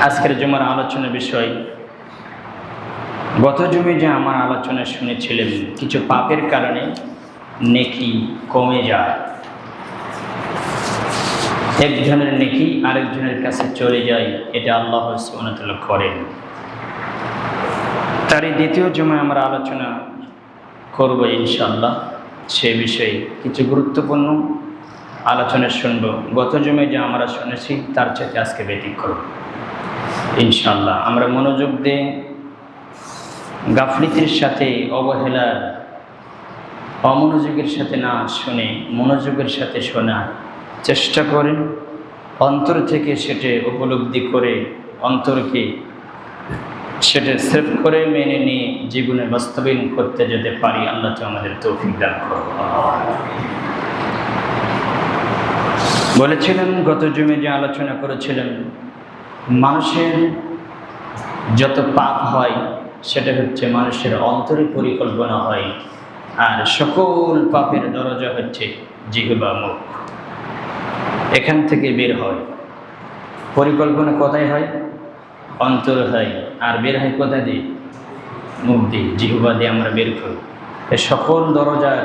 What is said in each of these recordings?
আজকের জুমার আলোচনার বিষয়, গত জুমে যে আমার আলোচনা শুনেছিলেন, কিছু পাপের কারণে নেকি কমে যায়। একজনের নেকি আরেকজনের কাছে চলে যায়, এটা আল্লাহ সুবহানাহু ওয়া তাআলা করেন। তারই দ্বিতীয় জুমায় আমরা আলোচনা করব ইনশাআল্লাহ। সে বিষয়ে কিছু গুরুত্বপূর্ণ আলোচনা শুনব। গত জুমায় যে আমরা শুনেছি তার চাইতে আজকে ব্যতিক্রম ইনশাআল্লাহ। আমরা মনোযোগ দিয়ে গাফলিতের সাথে, অবহেলার, অমনোযোগের সাথে না শুনে মনোযোগের সাথে শোনার চেষ্টা করেন, অন্তর থেকে সেটা উপলব্ধি করে অন্তরকে সেটা সেভ করে মেনে নিয়ে জীবনে বাস্তবায়ন করতে যেতে পারি। আল্লাহ তো আমাদের তৌফিক দান করুন। বলেছিলেন গত জুমে যে আলোচনা করেছিলেন, মানুষের যত পাপ হয় সেটা হচ্ছে মানুষের অন্তরে পরিকল্পনা হয়, আর সকল পাপের দরজা হচ্ছে জিহ্বা, মুখ। এখান থেকে বের হয়। পরিকল্পনা কোথায় হয়? অন্তর হয়। আর বের হয় কোথা দিয়ে? মুখ দিয়ে, জিহ্বা দিয়ে আমরা বের করি। এই সকল দরজার,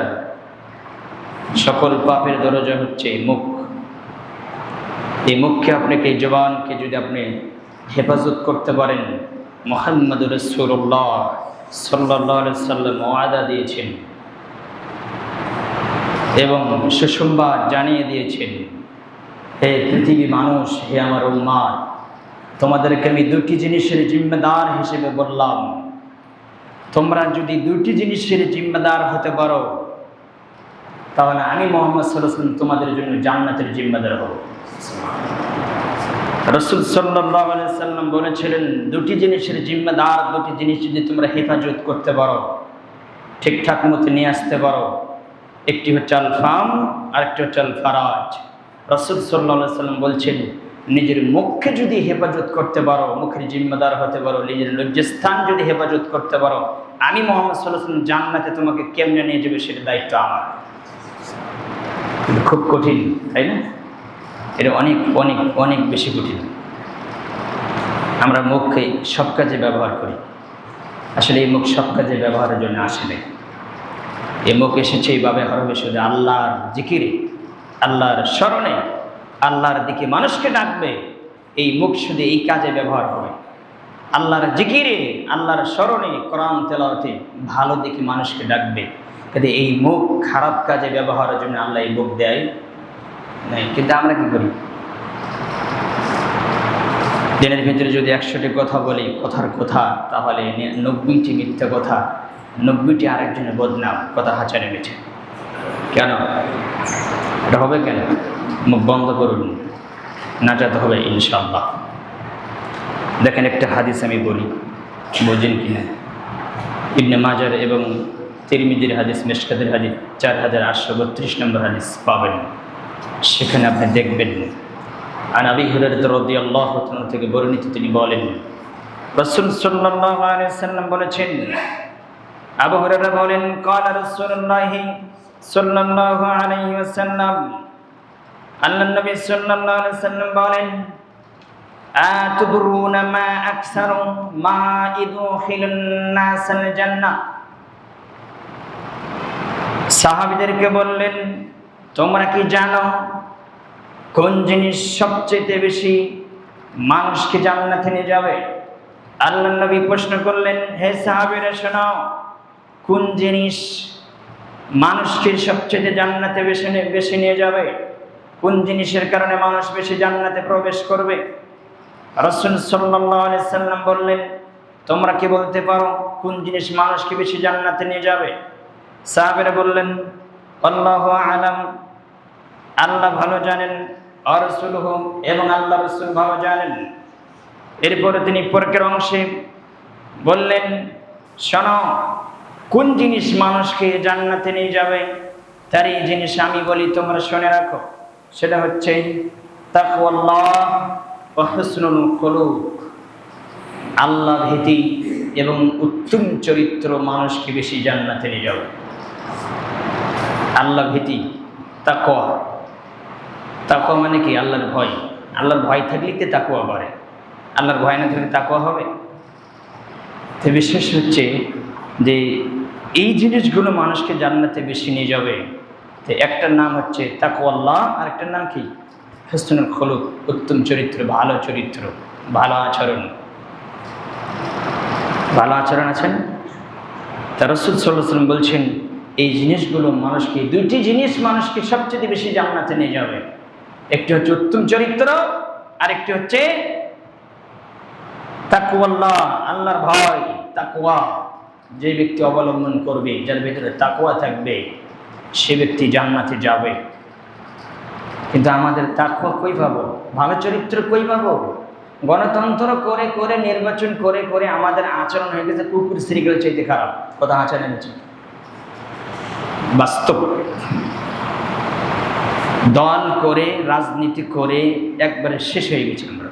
সকল পাপের দরজা হচ্ছে মুখ। এই মুখকে, আপনাকে, এই জবানকে যদি আপনি হেফাজত করতে পারেন, মুহাম্মদুর রাসূলুল্লাহ সাল্লাল্লাহু আলাইহি ওয়াসাল্লাম ওয়াদা দিয়েছেন এবং সুসংবাদ জানিয়ে দিয়েছেন, হে পৃথিবী মানুষ, হে আমার উম্মাত, তোমাদেরকে আমি দুটি জিনিসের জিম্মেদার হিসেবে বললাম। তোমরা যদি দুটি জিনিসের জিম্মেদার হতে পারো, তাহলে আমি মুহাম্মদ সাল্লাল্লাহু আলাইহি ওয়াসাল্লাম তোমাদের জন্য জান্নাতের জিম্মেদার হব। রাসূল সাল্লাল্লাহু আলাইহি ওয়াসাল্লাম বলেছিলেন, দুটি জিনিসের জিম্মেদার, দুটি জিনিস যদি তোমরা হেফাজত করতে পারো, ঠিকঠাক মতো নিয়ে আসতে পারো, একটি হচ্ছে আল ফাম, আরেকটি হচ্ছে আল ফারাজ। রাসূল সাল্লাল্লাহু আলাইহি ওয়াসাল্লাম বলছেন, নিজের মুখকে যদি হেফাজত করতে পারো, মুখের জিম্মেদার হতে পারো, নিজের লজ্জাস্থান যদি হেফাজত করতে পারো, আমি মুহাম্মদ সাল্লাল্লাহু আলাইহি ওয়াসাল্লাম জান্নাতে তোমাকে কেমনে নিয়ে যাবে সেটা দায়িত্ব আমার। খুব কঠিন, তাই না? এটা অনেক অনেক অনেক বেশি কঠিন। আমরা মুখকে সব কাজে ব্যবহার করি, আসলে এই মুখ সব কাজে ব্যবহারের জন্য আসে নাই। এই মুখ এসেছে এইভাবে হবে শুধু আল্লাহর জিকিরে, আল্লাহর স্মরণে, আল্লাহর দিকে মানুষকে ডাকবে। এই মুখ শুধু এই কাজে ব্যবহার হবে, আল্লাহর জিকিরে, আল্লাহর স্মরণে, কোরআন তেলাওয়াতে ভালো দিকে মানুষকে ডাকবে। কিন্তু এই মুখ খারাপ কাজে ব্যবহারের জন্য আল্লাহ এই মুখ দেয় নাই। কিন্তু আমরা কি করি? দিনের ভিতরে যদি 100টি কথা বলি, কথার কথা, তাহলে 90টি মিথ্যা কথা, 90টি আরেকজনের বদনাম, কথা হাঁচা নেমেছে। কেন এটা হবে? কেন? মুখ বন্ধ করুন, নাচাতে হবে ইনশাআল্লাহ। দেখেন, একটা হাদিস আমি বলি, বোঝেন কিনা। ইবনে মাজার এবং তিরমিজির হাদিস, মিশকাতের হাদিস 4832 নম্বর হাদিস পাবেন। সেখানে আপনি দেখবেন, আন আবি হুরায়রা রাদিয়াল্লাহু তাআলা থেকে বর্ণিত, তিনি বলেন, রাসূল সাল্লাল্লাহু আলাইহি ওয়াসাল্লাম বলেছেন, আবু হুরায়রা বলেন, ক্বালা রাসূলুল্লাহ সাল্লাল্লাহু আলাইহি ওয়াসাল্লাম, আল্লাহর নবী সাল্লাল্লাহু আলাইহি ওয়াসাল্লাম বলেন, আতুদরুনা মা আকসারু মা ইদখিলুন নাসাল জান্নাহ। সাহাবীদেরকে বললেন, তোমরা কি জানো কোন জিনিস সবচেয়ে বেশি মানুষকে জান্নাতে নিয়ে যাবে? আল্লাহর নবী প্রশ্ন করলেন, হে সাহাবীরা শোনো, কোন জিনিস মানুষকে সবচেয়ে জান্নাতে বেশি নিয়ে যাবে? কোন জিনিসের কারণে মানুষ বেশি জান্নাতে প্রবেশ করবে? রাসূল সাল্লাল্লাহু আলাইহি ওয়াসাল্লাম বললেন, তোমরা কি বলতে পারো কোন জিনিস মানুষকে বেশি জান্নাতে নিয়ে যাবে? সাহাবীরা বললেন, আল্লাহু আ'লাম, আল্লাহ ভালো জানেন, আর রাসূলুহু, এবং আল্লাহ রাসূল ভালো জানেন। এরপরে তিনি পরের অংশে বললেন, শোনো, কোন জিনিস মানুষকে জান্নাতে নিয়ে যাবে, তার এই জিনিস আমি বলি, তোমরা শুনে রাখো। সেটা হচ্ছে তাকওয়াল্লাহ ওয়া হুসনুল খুলুক। আল্লাহ ভীতি এবং উত্তম চরিত্র মানুষকে বেশি জান্নাতে নিয়ে যাবে। আল্লাহ ভীতি, তাকওয়া মানে কি? আল্লাহর ভয়। আল্লাহর ভয় থাকলেই তাকওয়া বাড়ে। আল্লাহর ভয় না থাকলে তাকওয়া হবে? তো বিশেষ হচ্ছে যে এই জিনিসগুলো মানুষকে জান্নাতে বেশি নিয়ে যাবে। তো একটার নাম হচ্ছে তাকওয়াল্লাহ, আর একটার নাম কি? হুসনুল খুলুক, উত্তম চরিত্র, ভালো চরিত্র, ভালো আচরণ। ভালো আচরণ আছেন? তা রাসূল সাল্লাল্লাহু আলাইহি ওয়াসাল্লাম বলছেন এই জিনিসগুলো মানুষকে, দুইটি জিনিস মানুষকে সবচেয়ে বেশি জান্নাতে নিয়ে যাবে। একটি হচ্ছে উত্তম চরিত্র, আর একটি হচ্ছে তাকওয়াল্লাহ, আল্লাহর ভয়, তাকওয়া। যে ব্যক্তি অবলম্বন করবে, যার ভিতরে তাকওয়া থাকবে, সে ব্যক্তি জান্নাতে যাবে। কিন্তু আমাদের তাকওয়া কই পাবো? ভালো চরিত্র কই পাবো? গণতন্ত্র করে করে, নির্বাচন করে করে আমাদের আচরণ হয়ে গেছে কুকুর শ্রীগুলো চাইতে খারাপ। কথা আচরণ হচ্ছে বাস্তব। দল করে, রাজনীতি করে একবারে শেষ হয়ে গেছে আমরা।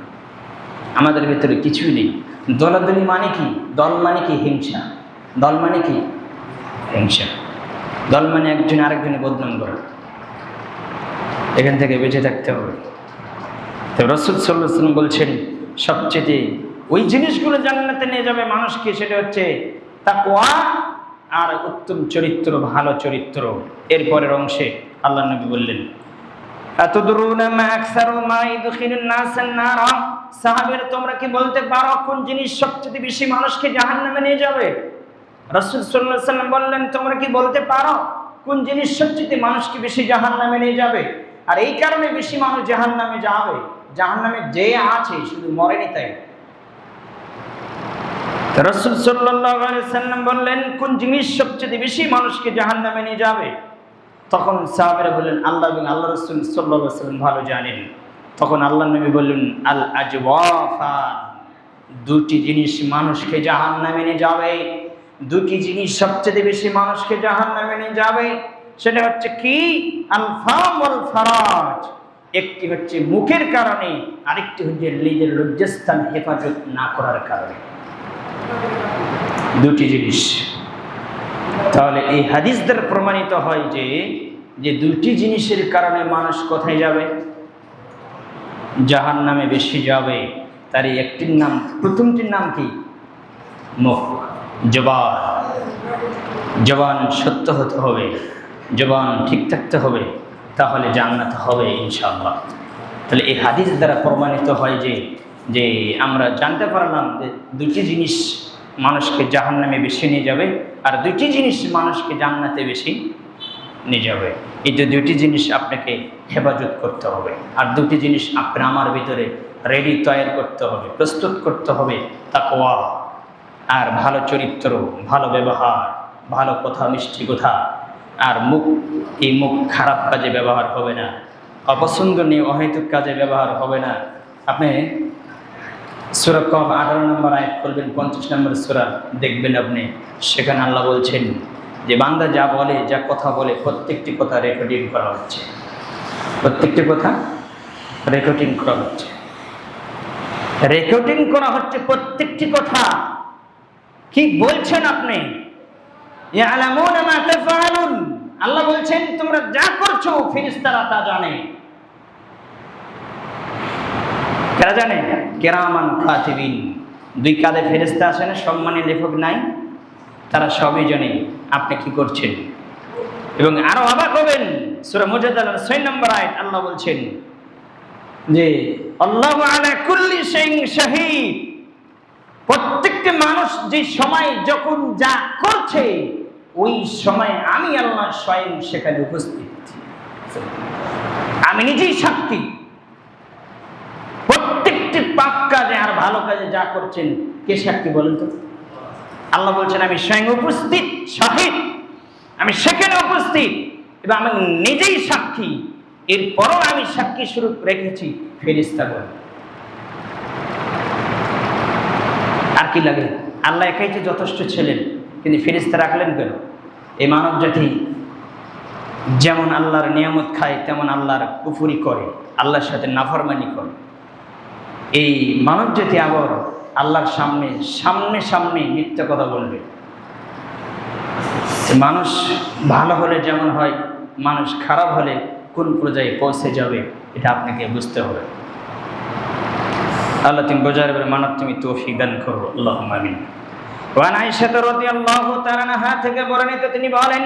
আমাদের ভিতরে কিছুই নেই। দলাদলি মানে কি? দল মানে কি? হিংসা। দল মানে কি? হিংসা। দল মানে একজন আরেকজনে বদনাম করা। এখান থেকে বেঁচে থাকতে হবে। তো রাসূল সাল্লাল্লাহু আলাইহি ওয়াসাল্লাম বলছেন সবচেয়ে ওই জিনিসগুলো জান্নাতে নিয়ে যাবে মানুষকে, সেটা হচ্ছে তাকওয়া আর উত্তম চরিত্র, ভালো চরিত্র। এরপরের অংশে আল্লাহ নবী বললেন আতাদরুনা মা আকসারু মা ইদখিলুন নাসান নার। সাহাবীরা তোমরা কি বলতে পারো কোন জিনিস সবচেয়ে বেশি মানুষকে জাহান্নামে নিয়ে যাবে? রাসূল সাল্লাল্লাহু আলাইহি ওয়াসাল্লাম বললেন তোমরা কি বলতে পারো কোন জিনিস সবচেয়ে মানুষকে বেশি জাহান্নামে নিয়ে যাবে? আর এই কারণে বেশি মানুষ জাহান্নামে যাবে, জাহান্নামে যে আছে শুধু মরেনি তাই। রাসূল সাল্লাল্লাহু আলাইহি ওয়াসাল্লাম বললেন কোন জিনিস সবচেয়ে বেশি মানুষকে জাহান্নামে নিয়ে যাবে? তখন সাহাবীরা বললেন আল্লাহ এবং আল্লাহ রাসূল সাল্লাল্লাহু আলাইহি ওয়াসাল্লাম ভালো জানেন। তখন আল্লাহ নবী বললেন আল আজওয়াফান, দুটি জিনিস মানুষকে জাহান্নামে নিয়ে যাবে। দুটি জিনিস সবচেয়ে বেশি মানুষকে জাহান্নামে নিয়ে যাবে। সেটা হচ্ছে কি? আল ফাম ওয়াল ফারাজ। একটি হচ্ছে মুখের কারণে, আরেকটি হচ্ছে নিজের লজ্জাস্থান হেফাজত না করার কারণে। দুটি জিনিস। তাহলে এই হাদিস দ্বারা প্রমাণিত হয় যে যে দুটি জিনিসের কারণে মানুষ কোথায় যাবে? জাহান্নামে বেশি যাবে। তার একটির নাম, প্রথমটির নাম কি? মুখ, জবান। জবান সত্য হতে হবে, জবান ঠিক থাকতে হবে, তাহলে জান্নাত হবে ইনশাআল্লাহ। তাহলে এই হাদিস দ্বারা প্রমাণিত হয় যে যে আমরা জানতে পারলাম যে দুটি জিনিস মানুষকে জাহান্নামে বেশি নিয়ে যাবে, আর দুটি জিনিস মানুষকে জান্নাতে বেশি নিয়ে যাবে। এই যে দুটি জিনিস আপনাকে হেফাজত করতে হবে, আর দুটি জিনিস আপনার আমার ভিতরে রেডি তৈরি করতে হবে, প্রস্তুত করতে হবে। তাকওয়া আর ভালো চরিত্র, ভালো ব্যবহার, ভালো কথা, মিষ্টি কথা। আর মুখ, এই মুখ খারাপ কাজে ব্যবহার হবে না, অপছন্দনীয় অহেতুক কাজে ব্যবহার হবে না। আপনি সূরা কফ 18 নম্বর আয়াত করবেন, 50 নম্বর সূরা দেখবেন আপনি, সেখানে আল্লাহ বলছেন যে বান্দা যা বলে, যা কথা বলে, প্রত্যেকটি কথা রেকর্ডিং করা হচ্ছে। প্রত্যেকটি কথা রেকর্ডিং করা হচ্ছে। রেকর্ডিং করা হচ্ছে প্রত্যেকটি কথা। কি বলছেন আপনি? ইয়ালামুনা মা তাফআলুন। আল্লাহ বলছেন তোমরা যা করছো ফেরেশতারা তা জানে। কারা জানে? কিরামান কাতিবিন। দুই কাঁধে ফেরেশতা আছে না, সম্মানী লেখক নাই? তারা সবই জানে আপনি কি করছেন। এবং আরো অবাক হবেন, সূরা মুজাদালার 6 নম্বর আয়াত আল্লাহ বলছেন যে আল্লাহু আলা কুল্লি শাইইন শাহীদ। প্রত্যেকটি মানুষ যে সময় যখন যা করছে, ওই সময় আমি আল্লাহ স্বয়ং সেখানে উপস্থিত, আমি নিজেই সাক্ষী। প্রত্যেকটি পাপ কাজে আর ভালো কাজে যা করছেন, কে সাক্ষী বলেন তো? আল্লাহ বলছেন আমি স্বয়ং উপস্থিত, শাহিদ, আমি সেখানে উপস্থিত এবং আমি নিজেই সাক্ষী। এরপরও আমি সাক্ষী স্বরূপ রেখেছি ফেরেশতাগণ। আর কি লাগে? আল্লাহ একাই যে যথেষ্ট ছিলেন, কিন্তু ফেরেশতা রাখলেন কেন? এই মানব জাতি যেমন আল্লাহর নিয়ামত খায়, তেমন আল্লাহর কুফরি করে, আল্লাহর সাথে নাফরমানি করে। এই মানব জাতি আবার আল্লাহর সামনে সামনে সামনে মিথ্যা কথা বলবে। মানুষ ভালো হলে যেমন হয়, মানুষ খারাপ হলে কোন পর্যায়ে পৌঁছে যাবে, এটা আপনাকে বুঝতে হবে। আল্লাহ তুমি বোঝার এবার মানব তুমি তৌফিক দান করো, আল্লাহুম্মা আমিন। ওয়ান আয়েশা রাদিয়াল্লাহু তাআলা আনহা থেকে বর্ণিত তিনি বলেন,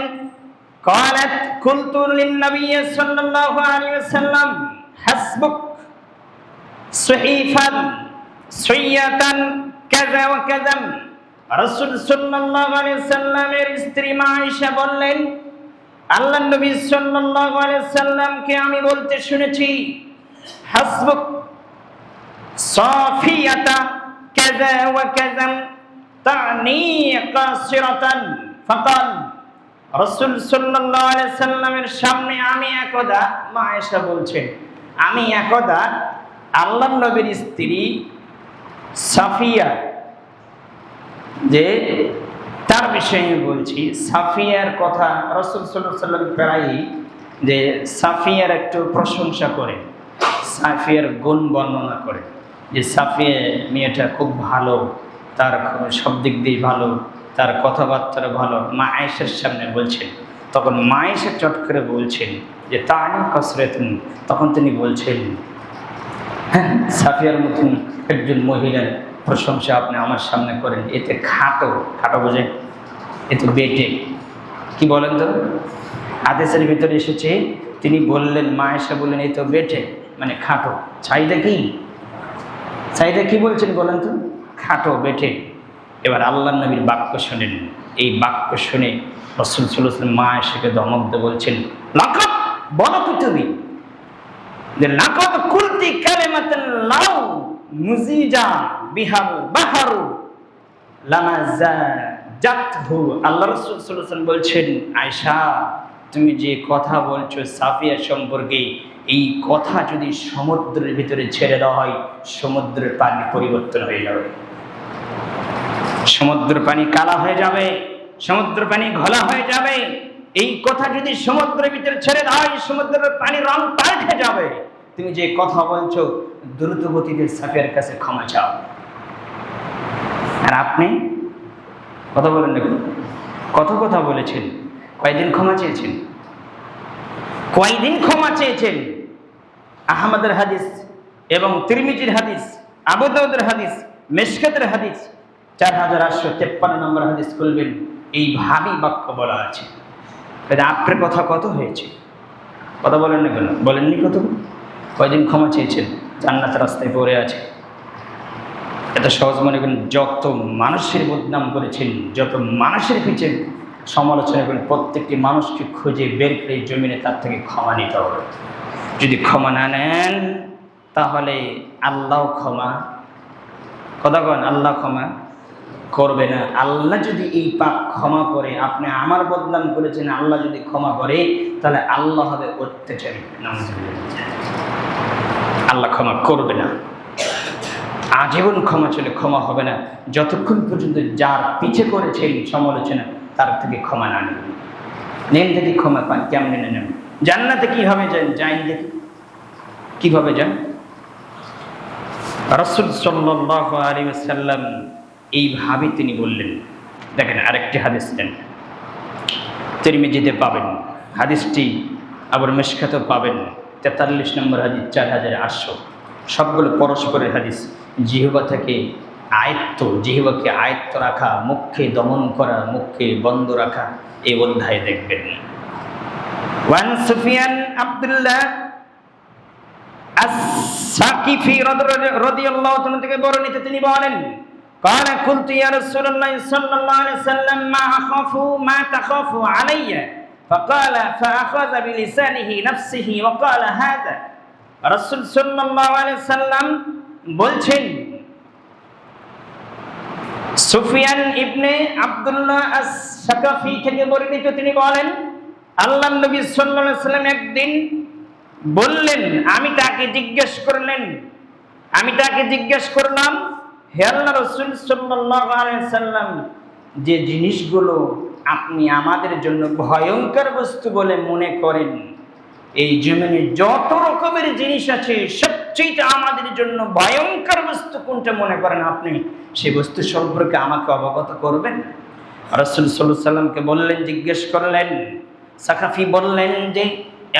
قالت قلت للنبي صلى الله عليه وسلم حسبك صحيفا سيئة كذا وكذا। রাসূল সাল্লাল্লাহু আলাইহি সাল্লামের স্ত্রী মা আয়েশা বললেন, আল্লাহর নবী সাল্লাল্লাহু আলাইহি সাল্লামকে আমি বলতে শুনেছি, হাসবুক সাফিয়াতা কাযা ওয়া কাযা তা'নি কাসিরাতান। ফাকাল, রাসূল সাল্লাল্লাহু আলাইহি সাল্লামের সামনে আমি একদা, মা আয়েশা বলছেন, আমি একদা আল্লাহর নবীর স্ত্রী সাফিয়া, যে তার বিষয়ে বলছি, সাফিয়ার কথা রাসূল সাল্লাল্লাহু আলাইহি সাল্লাম প্রায়ই যে সাফিয়ার একটু প্রশংসা করে, সাফিয়ার গুণ বর্ণনা করে, যে সাফিয়া মেয়েটা খুব ভালো, তার সব দিক দিয়ে ভালো, তার কথাবার্তা ভালো। মা আয়েশার সামনে বলছেন, তখন মা আয়েশা চট করে বলছেন যে তা'নি কাসরাতুন। তখন তিনি বলছেন, হ্যাঁ, সাফিয়ার মতন একজন মহিলার প্রশংসা আপনি আমার সামনে করেন, এতে খাটো, খাটো বোঝে, এতে বেটে, কি বলেন তো? হাদিসের ভিতরে এসেছে, তিনি বললেন, মা আয়েশা বললেন, এই তো বেটে, মানে খাটো। চাহিদা কি? চাহিদা কি বলছেন বলেন তো? খাটো, বেটে। এবার আল্লাহর নবীর বাক্য শোনেন, এই বাক্য শুনে রাসূল সাল্লাল্লাহু আলাইহি ওয়াসাল্লাম মা আয়েশাকে ধমক দিয়ে বলছেন, লাকাদ, বলো কি তুমি যে লাকাদ কুলতি কালিমাতান লাউ মুজিজা বিহাল বাহরু লামাজাতহু। আল্লাহ রাসূল সাল্লাল্লাহু আলাইহি ওয়াসাল্লাম বলছেন, আয়েশা, তুমি যে কথা বলছো সাফিয়া সম্পর্কে, এই কথা যদি সমুদ্রের ভিতরে ছেড়ে দেওয়া হয়, সমুদ্রের পানি পরিবর্তন হয়ে যাবে, সমুদ্রের পানি কালা হয়ে যাবে, সমুদ্র পানি ঘোলা হয়ে যাবে। এই কথা যদি সমুদ্রের ভিতরে ছেড়ে দেওয়া হয়, সমুদ্রের পানি রং পাল্টে যাবে। তুমি যে কথা বলছো, দ্রুত গতিতে সাফিয়ার কাছে ক্ষমা চাও। আর আপনি কথা বলেন না, কত কথা বলেছেন, কয়দিন ক্ষমা চেয়েছেন, কয়দিন ক্ষমা চেয়েছেন। আহমদের হাদিস এবং তিরমিজির হাদিস, আবু দাউদের হাদিস, মিশকাতের হাদিস 4853 নম্বর হাদিস খুলবেন, এইভাবেই বাক্য বলা আছে। আপনার কথা কত হয়েছে, কথা বলেন না কেন, বলেননি কত, কয়দিন ক্ষমা চেয়েছেন, জান্নাতের রাস্তায় পড়ে আছে। এত সহজ মনে করেন, যত মানুষের বদনাম করেছেন, যত মানুষের পিছে সমালোচনা করেন, প্রত্যেকটি মানুষকে খুঁজে বের করে জমিনে তার থেকে ক্ষমা নিতে হবে। যদি ক্ষমা না নেন, তাহলে আল্লাহ ক্ষমা, কথা বলেন, আল্লাহ ক্ষমা করবে না। আল্লাহ যদি এই পাপ ক্ষমা করে, আপনি আমার বদনাম করেছেন, আল্লাহ যদি ক্ষমা করে, তাহলে আল্লাহ হবে অত্যাচারী, আল্লাহ ক্ষমা করবে না। আজীবন ক্ষমা চলে, ক্ষমা হবে না যতক্ষণ পর্যন্ত যার পিছে করেছেন সমালোচনা, তার থেকে ক্ষমা না নেবেন। নেন দেখি ক্ষমা পান, কেমন নেন, জান্নাতে কিভাবে যান, যাইন দেখি কিভাবে যান। রাসূল সাল্লাল্লাহু আলাইহি ওয়াসাল্লাম এইভাবে তিনি বললেন। দেখেন আরেকটি হাদিস দেন, তিরমিজিতে পাবেন হাদিসটি, আবার মিশকাতেও পাবেন 43 নম্বর হাদিস, 4800, সবগুলো পরস্পরের হাদিস। জিহ্বা থেকে আয়ত্ত, জিহ্বাকে আয়ত্ত রাখা, মুখকে দমন করা, মুখকে বন্ধ রাখা, এই অধ্যায়ে দেখবেন। ওয়ান সুফিয়ান আব্দুল্লাহ আস-সাকিফি রাদিয়াল্লাহু তাআলা থেকে বর্ণিত, তিনি বলেন, قال قلت يا رسول الله صلى الله عليه وسلم ما أخاف ما تخاف علي فقال فأخذ بلسانه نفسه وقال هذا। রাসূল সাল্লাল্লাহু আলাইহি সাল্লাম বলছেন, সুফিয়ান ইবনে আব্দুল্লাহ আস-সাকাফি থেকে বর্ণিত, তিনি বলেন, আল্লাহর নবী সাল্লাল্লাহু আলাইহি সাল্লাম একদিন বললেন, আমি তাকে জিজ্ঞেস করলাম, হে আল্লাহ রাসূল সাল্লাল্লাহু আলাইহি সাল্লাম, যে জিনিসগুলো আপনি আমাদের জন্য ভয়ঙ্কর বস্তু বলে মনে করেন, এই জমিনে যত রকমের জিনিস আছে, সবচেয়ে আমাদের জন্য ভয়ঙ্কর বস্তু কোনটা মনে করেন আপনি, সেই বস্তু সম্পর্কে আমাকে অবগত করবেন। রাসূল সাল্লাল্লাহু আলাইহি সাল্লামকে বললেন, জিজ্ঞেস করলেন। সাকাফি বললেন যে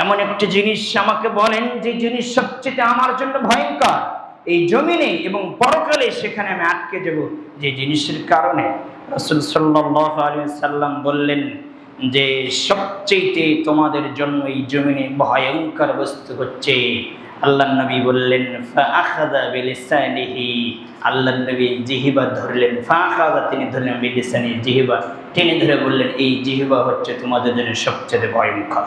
এমন একটি জিনিস আমাকে বলেন যে জিনিস সবচেয়ে আমার জন্য ভয়ঙ্কর। এই জমিনে এবং পরকালে সেখানে আমি আটকে যাব, যে জিনিসের কারণে রাসূল সাল্লাল্লাহু আলাইহি সাল্লাম বললেন যে সবচেয়ে তোমাদের জন্য এই জমিনে ভয়ঙ্কর বস্তু হচ্ছে, আল্লাহ নবী বললেন ফাআখাযা বিলিসানিহি, আল্লাহ নবী জিহবা ধরলেন, ফাআখাযা তিনি ধরলেন বিলিসানি, জিহবা টেনে ধরে বললেন এই জিহবা হচ্ছে তোমাদের জন্য সবচেয়ে ভয়ঙ্কর।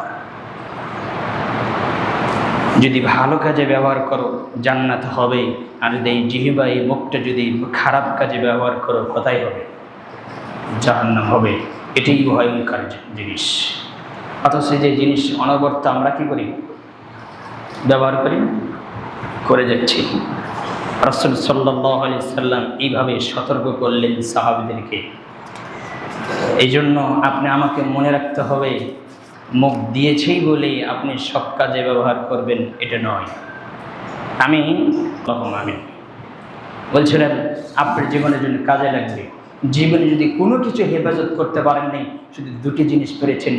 যদি ভালো কাজে ব্যবহার করো জান্নাত হবে, আর যদি এই জিহবা এই মুখটা যদি খারাপ কাজে ব্যবহার করো কোথায় হবে? জাহান্নাম হবে। এটাই ভয়ঙ্কর জিনিস। অথচ যে জিনিস অনবরত আমরা কি করি? ব্যবহার করে যাচ্ছি। রাসূল সাল্লাল্লাহু আলাইহি সাল্লাম এইভাবে সতর্ক করলেন সাহাবীদেরকে। এই জন্য আপনি আমাকে মনে রাখতে হবে, মুখ দিয়েছেই বলে আপনি সব কাজে ব্যবহার করবেন এটা নয়। আমি বলছিলেন আপনার জীবনের জন্য কাজে লাগবে। জীবনে যদি কোনো কিছু হেফাজত করতে পারেন নাই, শুধু দুটি জিনিস পেরেছেন,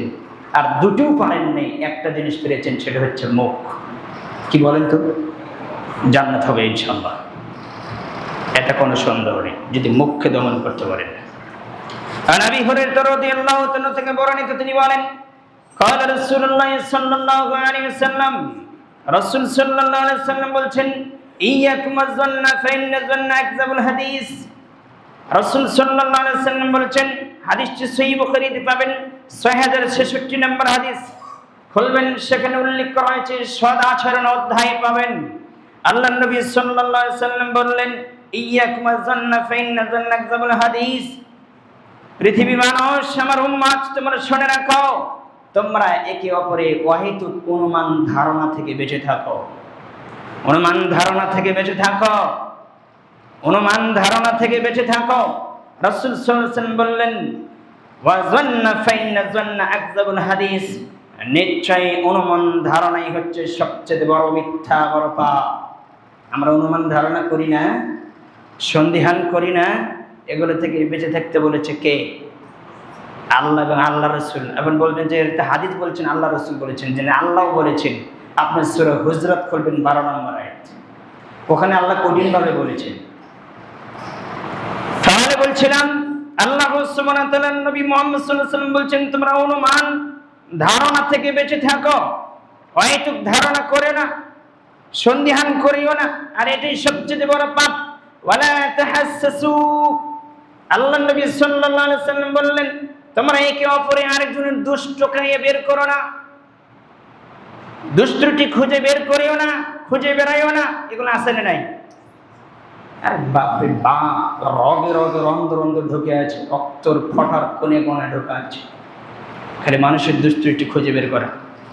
আর দুটিও পারেন নাই, একটা জিনিস পেরেছেন, সেটা হচ্ছে মুখ। কি বলেন তো? জান্নাত হবে ইনশাআল্লাহ, এটা কোনো সন্দেহ নেই, যদি মুখকে দমন করতে পারেন। আন আবি হুরায়রা রাদিয়াল্লাহু তাআলা থেকে বর্ণিত, তিনি বলেন قال رسول الله صلى الله عليه وسلم, রাসূল সাল্লাল্লাহু আলাইহি ওয়াসাল্লাম বলছেন ইয়াকুম আয-যন্ন ফাইন্না যন্ন আকযাবুল হাদিস। রাসূল সাল্লাল্লাহু আলাইহি ওয়াসাল্লাম বলছেন, হাদিসটি সহিহ বুখারীতে পাবেন 6066 নম্বর হাদিস। খুলবেন, সেখানে উল্লেখ করা হয়েছে সদ আচরণ অধ্যায় পাবেন। আল্লাহর নবী সাল্লাল্লাহু আলাইহি ওয়াসাল্লাম বললেন ইয়াকুম আয-যন্ন ফাইন্না যন্ন আকযাবুল হাদিস। পৃথিবী মানুষ, আমার উম্মত, তোমরা শুনে রাখো, তোমরা একে অপরে অহেতুক অনুমান ধারণা থেকে বেঁচে থাকো। অনুমান ধারণা থেকে বেঁচে থাকো, অনুমান ধারণা থেকে বেঁচে থাকো। রাসূল সাল্লাল্লাহু আলাইহি ওয়াসাল্লাম বললেন ওয়া যান্না ফাইন্না যান্না আকযাবুল হাদিস, নিশ্চয় অনুমান ধারণাই হচ্ছে সবচেয়ে বড় মিথ্যা, বড় পাপ। আমরা অনুমান ধারণা করি না, সন্দেহান করি না, এগুলো থেকে বেঁচে থাকতে বলেছে কে? আল্লাহ এবং আল্লাহ রাসূল। এখন বলবেন যে এটা হাদিস বলছেন, আল্লাহ রাসূল বলেছেন, যে আল্লাহ বলেছেন। আপনি সূরা হুজরাত খুলবেন 12 নম্বর আয়াত, ওখানে আল্লাহ কঠিনভাবে বলেছেন। তাহলে বলছিলাম আল্লাহ সুবহানাহু ওয়া তাআলা নবী মুহাম্মদ সাল্লাল্লাহু আলাইহি ওয়াসাল্লাম বলছেন তোমরা অনুমান ধারণা থেকে বেঁচে থাকো, অহেতুক ধারণা করে না, সন্দেহান করিও না, আর এটাই সবচেয়ে বড় পাপ। ওয়ালা তাহাসসু, আল্লাহ নবী সাল্লাল্লাহু আলাইহি ওয়াসাল্লাম বললেন তোমরা একে অপরে আরেকজনের দোষ টোকাইয়ে বের করো না, দুষ্ট্রুটি খুঁজে বের করিও না, খুঁজে বেড়াইও না। এগুলো আছে না নাই? আর বাপরে বাপ, রগে রগে রন্ধ্র রন্ধ্র ঢুকে আছে, রক্তর ফটার কোণে কোণে ঢোকা আছে, খালি মানুষের দুষ্ট্রুটি খুঁজে বের করা।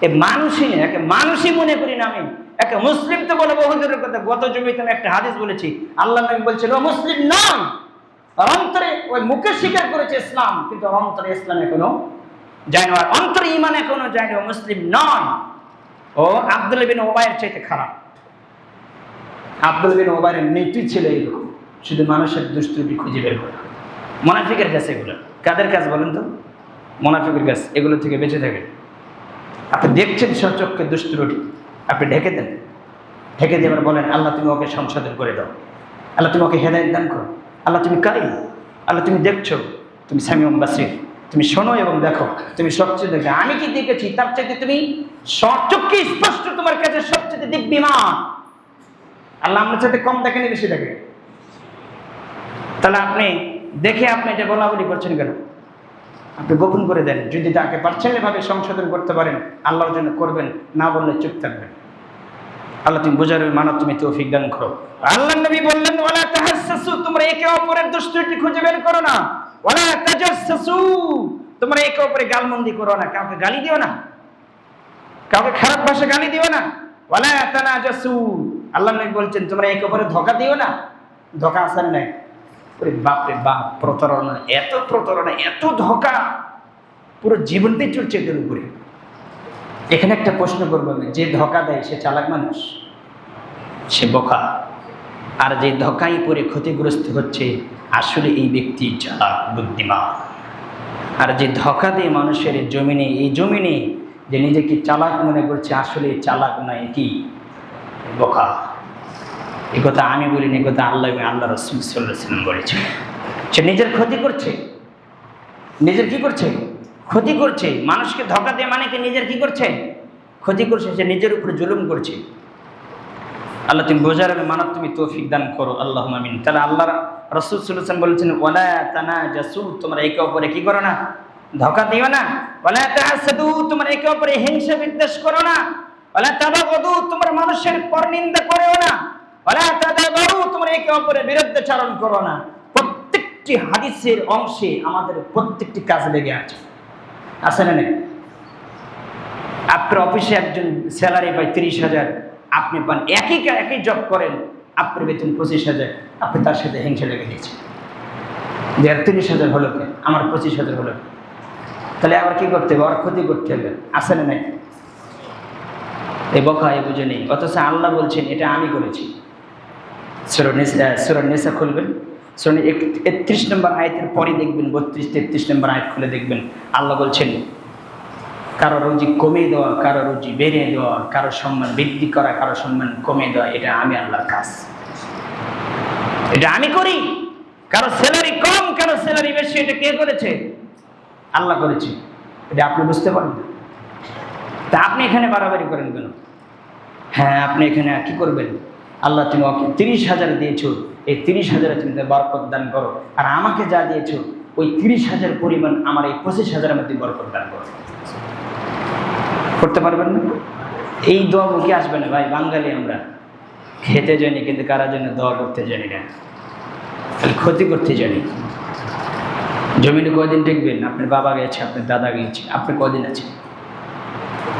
এ মানুষই না, একে মানুষই মনে করি না আমি। একে মুসলিম তো বলে বহুদূরের কথা। গত জমিতে আমি একটা হাদিস বলেছি, আল্লাহ নবী বলছিল ও মুসলিম নয়, অন্তরে ওই মুখে স্বীকার করেছে ইসলাম, কিন্তু অন্তরে ইসলাম এখনো যায়নি, আর অন্তরে ঈমান এখনো যায়নি, ও মুসলিম নয়। ও আব্দুল্লাহ বিন উবাইয়ের চাইতে খারাপ। আব্দুল্লাহ বিন উবাইয়ের নীতি ছিল এরকম, শুধু মানুষের দুষ্টুটি খুঁজে বের করা। মুনাফিকের কাছে এগুলো কাদের কাজ বলেন তো? মুনাফিকের কাজ। এগুলো থেকে বেঁচে থাকেন। আপনি দেখছেন সচক্ষে দুষ্টুটি, আপনি ঢেকে দেন, ঢেকে দিয়ে এবার বলেন আল্লাহ তুমি ওকে সংশোধন করে দাও, আল্লাহ তুমি ওকে হেদায়েত দান করো, আল্লাহ তুমি কারিম, আল্লাহ তুমি দেখছো, তুমি সামিউম বাসির, তুমি শোনো এবং দেখো, তুমি সবচেয়ে দেখো। আমি কি দেখেছি তার চাইতে তুমি সচক্ষে স্পষ্ট, তোমার কাছে সবচেয়ে দিব্যমান। আল্লাহ আমার চাইতে কম দেখেনি, বেশি দেখে। তাহলে আপনি দেখে আপনি এটা বলা বলি করছেন কেন? আপনি গোপন করে দেন। যদি তাকে পারছেন এভাবে সংশোধন করতে পারেন, আল্লাহর জন্য করবেন, না বললে চুপ থাকবেন। আল্লাহ তুমি বোঝার মানব, তুমি তৌফিক দান করো। আল্লাহ নবী বললেন ওয়ালা তাহাসসু, তোমরা একে অপরের দুষ্টুটি খুঁজে বের করো না। ওয়ালা তাজাসসু, তোমরা একে অপরে গালমন্দি করো না, কাউকে গালি দিও না, কাউকে খারাপ ভাষা গালি দিও না। ওয়ালা তানাজাসু, আল্লাহ নবী বলছেন তোমরা একে অপরে ধোঁকা দিও না। ধোঁকা আসার নাই, ওরে বাপ রে বাপ, প্রতারণা, এত প্রতারণা, এত ধোঁকা, পুরো জীবনটাই চলছে এদের উপরে। এখানে একটা প্রশ্ন করবো আমি, যে ধোঁকা দেয় সে চালাক মানুষ, সে বোকা, আর যে ধোঁকায় পড়ে ক্ষতিগ্রস্ত হচ্ছে আসলে এই ব্যক্তি চালাক, বুদ্ধিমান। আর যে ধোঁকা দিয়ে মানুষের এই জমিনে যে নিজেকে চালাক মনে করছে, আসলে চালাক নয়, কি বোকা। এই কথা আমি বলিনি, এই কথা আল্লাহ এবং আল্লাহ রাসূল সাল্লাল্লাহু আলাইহি ওয়াসাল্লাম বলেছেন। সে নিজের ক্ষতি করছে, নিজের কি করছে? ক্ষতি করছে। মানুষকে ধোঁকা দিয়ে মানে কি নিজের কি করছে? ক্ষতি করছে। সে নিজের উপরে জুলুম করছে। আল্লাহ তুমি বোঝার মানব তুমি তৌফিক দান করো, আল্লাহুম্মা আমিন। তাহলে আল্লাহ রাসূল সাল্লাল্লাহু আলাইহি ওয়াসাল্লাম বলেছেন, ওয়ালা তানাজাসু, তোমরা একে অপরে কি করো না? ধোঁকা দিও না। ওয়ালা তাহাসাদু, তোমরা একে অপরে হিংসা বিদ্বেষ করো না। ওয়ালা তাবাগদু, তোমরা মানুষের পরনিন্দা করো না। ওয়ালা তাদাবারু, তোমরা একে অপরের বিরুদ্ধাচরণ করো না। প্রত্যেকটি হাদিসের অংশে আমাদের প্রত্যেকটি কাজে লেগে আছে না? নেই? আপনার অফিসে একজন স্যালারি পায় 30,000, আপনি পান একই জব করেন, আপনার বেতন 25,000, আপনি তার সাথে হিংসা লেগে দিয়েছেন যে 30,000 হলো কেন, আমার 25,000 হলো। তাহলে আবার কি করতে হবে? আর ক্ষতি করতে হবে, আছে না? নাই? এই বকা এ বুঝে নেই। অথচ আল্লাহ বলছেন এটা আমি করেছি। সূরা নিসা খুলবেন, সূরা 31 নম্বর আয়াতের পরে দেখবেন, 32-33 নম্বর আয়াত খুলে দেখবেন, আল্লাহ বলছেন কারো রুজি কমিয়ে দেওয়া, কারো রুজি বেড়ে দেওয়া, কারো সম্মান বৃদ্ধি করা, কারো সম্মান কমিয়ে দেওয়া, এটা আমি আল্লাহর কাজ, এটা আমি করি। কারো স্যালারি কম, কারো স্যালারি বেশি, এটা কে করেছে? আল্লাহ করেছে। এটা আপনি বুঝতে পারেন? তা আপনি এখানে বাড়াবাড়ি করেন কেন? হ্যাঁ, আপনি এখানে কি করবেন? আল্লাহ তুমি ওকে 30,000 দিয়েছো, এই 30,000 তুমি বরকত দান করো, আর আমাকে যা দিয়েছো ওই 30,000 পরিমাণ আমার এই 25,000 মধ্যে বরকত দান করো। করতে পারবেন না? এই দোয়া মুখে আসবে না ভাই। বাঙালি আমরা খেতে জানি, কিন্তু কারা জন্য দোয়া করতে জানি না, খালি ক্ষতি করতে জানি। জমিনে কদিন টিকবেন? আপনার বাবা গেছে, আপনার দাদা গিয়েছে, আপনি কদিন আছেন?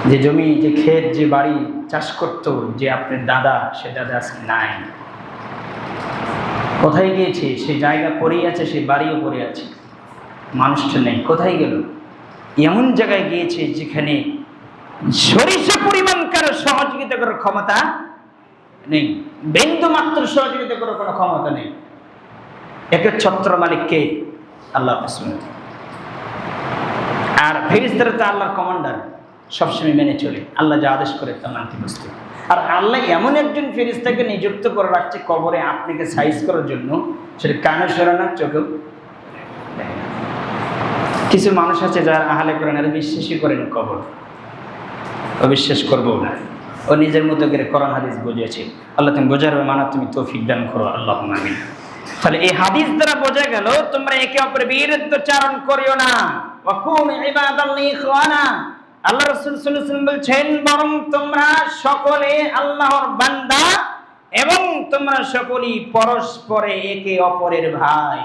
যে জমি, যে ক্ষেত, যে বাড়ি চাষ করতো যে আপনার দাদা, সে দাদা আজকে নাই। কোথায় গিয়েছে? সে জায়গা পড়েই আছে, সে বাড়িও পড়ে আছে, মানুষটা নেই। কোথায় গেল? এমন জায়গায় গিয়েছে যেখানে সরিষা পরিমাণ কারো সহযোগিতা করার ক্ষমতা নেই, বিন্দু মাত্র সহযোগিতা করার কোনো ক্ষমতা নেই। একে ছত্র মালিককে আল্লাহ। আর ফেরেশতারা তো আল্লাহর কমান্ডার, সবসময় মেনে চলে, আল্লাহ যা আদেশ করে তা মানতে প্রস্তুত। আর আল্লাহ এমন একজন ফেরেশতাকে নিযুক্ত করে রাখছে কবরে আপনাকে সাইজ করার জন্য, সেটা কানে সরানো, চোখেও। কিছু মানুষ আছে যারা আহলে কোরআন এর বিশ্বাসই করেন কবর, অবিশ্বাস করবো না, ও নিজের মতো করে কোরআন হাদিস বুঝিয়েছে। আল্লাহ তুমি বোঝার মানব তুমি তৌফিক দান করো, আল্লাহুম্মা আমিন। তাহলে এই হাদিস দ্বারা বোঝা গেল তোমরা একে অপরের বিরুদ্ধাচরণ করিও না। ওয়াকুনু ইবাদাল্লাহি ইখওয়ানা, আল্লাহ রাসূল সাল্লাল্লাহু আলাইহি ওয়াসাল্লাম বলছেন বরং তোমরা সকলে আল্লাহর বান্দা এবং তোমরা সকলেই পরস্পরে একে অপরের ভাই।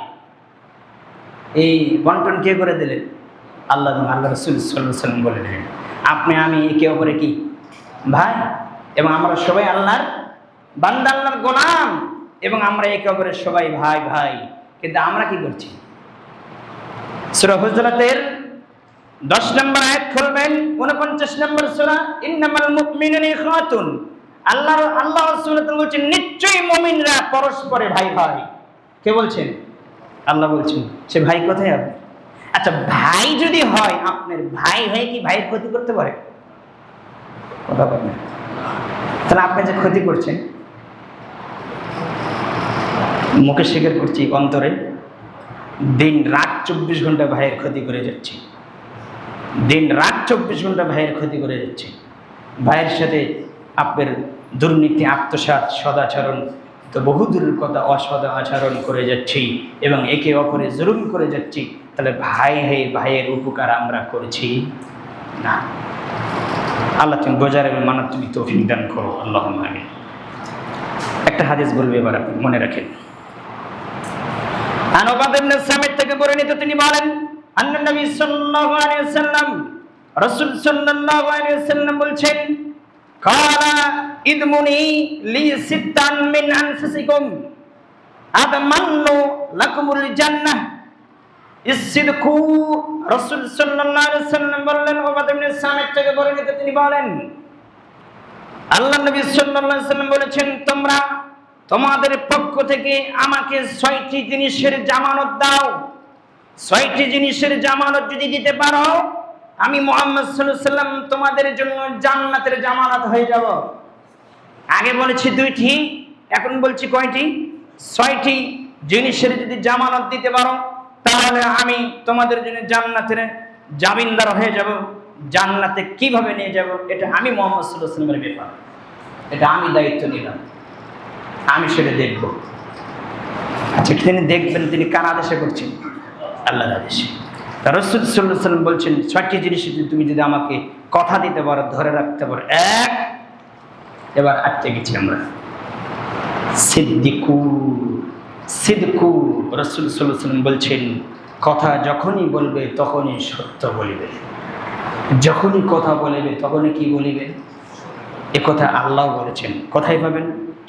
এই বন্টন কে করে দিলেন? আল্লাহ এবং আল্লাহ রাসূল সাল্লাল্লাহু আলাইহি ওয়াসাল্লাম বলে দিলেন আপনি আমি একে অপরে কি ভাই, এবং আমরা সবাই আল্লাহর বান্দা, আল্লাহর গোলাম, এবং আমরা একে অপরের সবাই ভাই ভাই। কিন্তু আমরা কি করছি? সূরা হুজুরাতের 10 নম্বর আয়াত খুলবেন, 49 নম্বর সূরা, ইন্নামাল মুমিনুনা ইখওয়াতুন। আল্লাহ রাসূল বলছেন নিশ্চয়ই মুমিনরা পরস্পরে ভাই ভাই। কে বলছেন? আল্লাহ বলছেন। সে ভাই কোথায় হবে? আচ্ছা, ভাই যদি হয়, আপনার ভাই হয়ে কি ভাইয়ের ক্ষতি করতে পারে? কথা বলেন না। তাহলে আপনি যে ক্ষতি করছেন, মুখে স্বীকার করছি, অন্তরে দিন রাত 24 ঘন্টা ভাইয়ের ক্ষতি করে যাচ্ছি, দিন রাত 24 ঘন্টা ভাইয়ের ক্ষতি করে যাচ্ছি। ভাইয়ের সাথে আপনার দুর্নীতি, আত্মসাৎ, সদাচরণ, তো বহুদূরের কথা অসদ আচরণ করে যাচ্ছি এবং একে অপরে জুলুম করে যাচ্ছি। তাহলে ভাই হয়ে ভাইয়ের উপকার আমরা করছি না। আল্লাহ তুমি বোঝার এবং মানার তুমি তৌফিক দান করো, আল্লাহুম্মা আমিন। একটা হাদিস বলবে এবার, আপনি মনে রাখেন। আনবাদ ইবনে সামিত থেকে বর্ণিত, তিনি বলেন আন্নান নবী সাল্লাল্লাহু আলাইহি ওয়াসাল্লাম, রাসূল সাল্লাল্লাহু আলাইহি ওয়াসাল্লাম বলছেন, কালা ইদমুনি লি সিত্তান মিন আনফুসিকুম আদমান্নু লাকুমুল জান্নাহ ইসসিদকু। রাসূল সাল্লাল্লাহু আলাইহি ওয়াসাল্লাম বললেন, আনবাদ ইবনে সামিত থেকে বর্ণিত, তিনি বলেন আল্লাহ নবী সাল্লাল্লাহু আলাইহি ওয়াসাল্লাম বলেছেন, তোমরা তোমাদের পক্ষ থেকে আমাকে 6টি জিনিসের জামানত দাও। 6টি জিনিসের জামানত যদি দিতে পারো, আমি মুহাম্মদ সাল্লাল্লাহু আলাইহি ওয়াসাল্লাম তোমাদের জন্য জান্নাতের জামানত হয়ে যাব। আগে বলেছি 2টি, এখন বলছি কয়টি? 6টি জিনিসের যদি জামানত দিতে পারো তাহলে আমি তোমাদের জন্য জান্নাতের জামিনদার হয়ে যাব। জান্নাতে কিভাবে নিয়ে যাব এটা আমি মুহাম্মদ সাল্লাল্লাহু আলাইহি ওয়াসাল্লামের ব্যাপার, এটা আমি দায়িত্ব নিলাম, আমি সেটা দেখব। আচ্ছা, তিনি দেখবেন, তিনি কার আদেশে করছেন? আল্লাহর আদেশে। রাসূল সাল্লাল্লাহু আলাইহি ওয়াসাল্লাম বলছেন 6টি জিনিস তুমি যদি আমাকে কথা দিতে পারো, ধরে রাখতে পারো। এক, এবার আটকে গেছি আমরা, সিদ্দিকু। সিদ্দিকু, রাসূল সাল্লাল্লাহু আলাইহি ওয়াসাল্লাম বলছেন কথা যখনই বলবে তখনই সত্য বলিবে, যখনই কথা বলিবে তখনই কি বলিবে? এ কথা আল্লাহ বলেছেন। কোথায় পাবেন?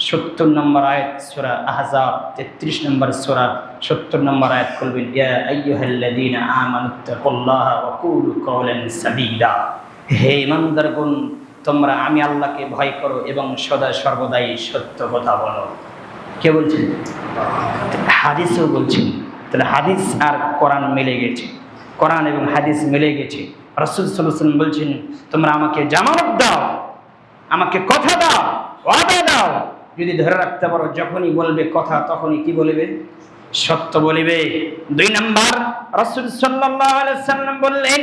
70 নম্বর আয়াত সূরা আহজাব 33 নম্বর সূরা 70 নম্বর আয়াত বলবেন, ইয়া আইয়ুহাল্লাযীনা আমানুত্তাকুল্লাহা ওয়া কুলু কাওলান সাদীদা। হে ঈমানদারগণ, তোমরা আমি আল্লাহকে ভয় করো এবং সদা সর্বদাই সত্য কথা বলো। কে বলছেন? হাদিসও বলছেন। তাহলে হাদিস আর কোরআন মিলে গেছে, কোরআন এবং হাদিস মিলে গেছে। রাসূল সাল্লাল্লাহু আলাইহি ওয়াসাল্লাম বলছেন তোমরা আমাকে জামানত দাও, আমাকে কথা দাও, ওয়াদা দাও, যদি ধরে রাখতে পারো যখনই বলবে কথা তখনই কি বলিবে? সত্য বলিবে। 2 নম্বর, রাসূল সাল্লাল্লাহু আলাইহি ওয়াসাল্লাম বললেন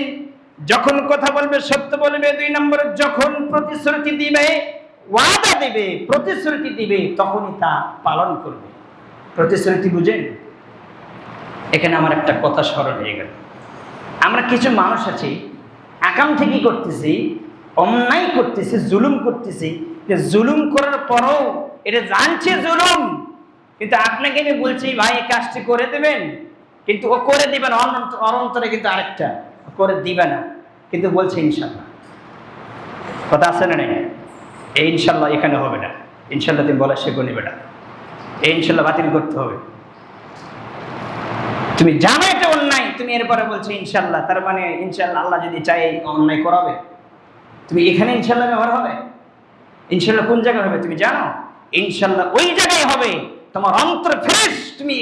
যখন কথা বলবে সত্য বলবে। 2 নম্বরে যখন প্রতিশ্রুতি দিবে, ওয়াদা দিবে, প্রতিশ্রুতি দিবে তখনই তা পালন করবে। প্রতিশ্রুতি বুঝেন? এখানে আমার একটা কথা স্মরণ হয়ে গেল। আমরা কিছু মানুষ আছি আকাম থেকে করতেছি, অন্যায় করতেছি, জুলুম করতেছি, যে জুলুম করার পরও এটা জানছে জুলুম, কিন্তু আপনাকে আমি বলছি ভাই এই কাজটি করে দেবেন, কিন্তু ও করে দিবে না, অনন্তরে কিন্তু আরেকটা করে দিবে না, কিন্তু বলছে ইনশাল্লাহ। কথা আছে না? নেই? এই ইনশাল্লাহ এখানে হবে না, ইনশাল্লাহ তুমি বলা সে বলিবে না, এই ইনশাল্লাহ বাতিল করতে হবে। তুমি জানো এটা অন্যায়, তুমি এরপরে বলছো ইনশাল্লাহ, তার মানে ইনশাল্লাহ আল্লাহ যদি চাই অন্যায় করাবে। তুমি এখানে ইনশাল্লাহ ব্যবহার হবে? ইনশাল্লাহ কোন জায়গায় হবে তুমি জানো? ইনশাল্লাহ ওই জায়গায় হবে তোমার অন্তর ফ্রেশ, তুমি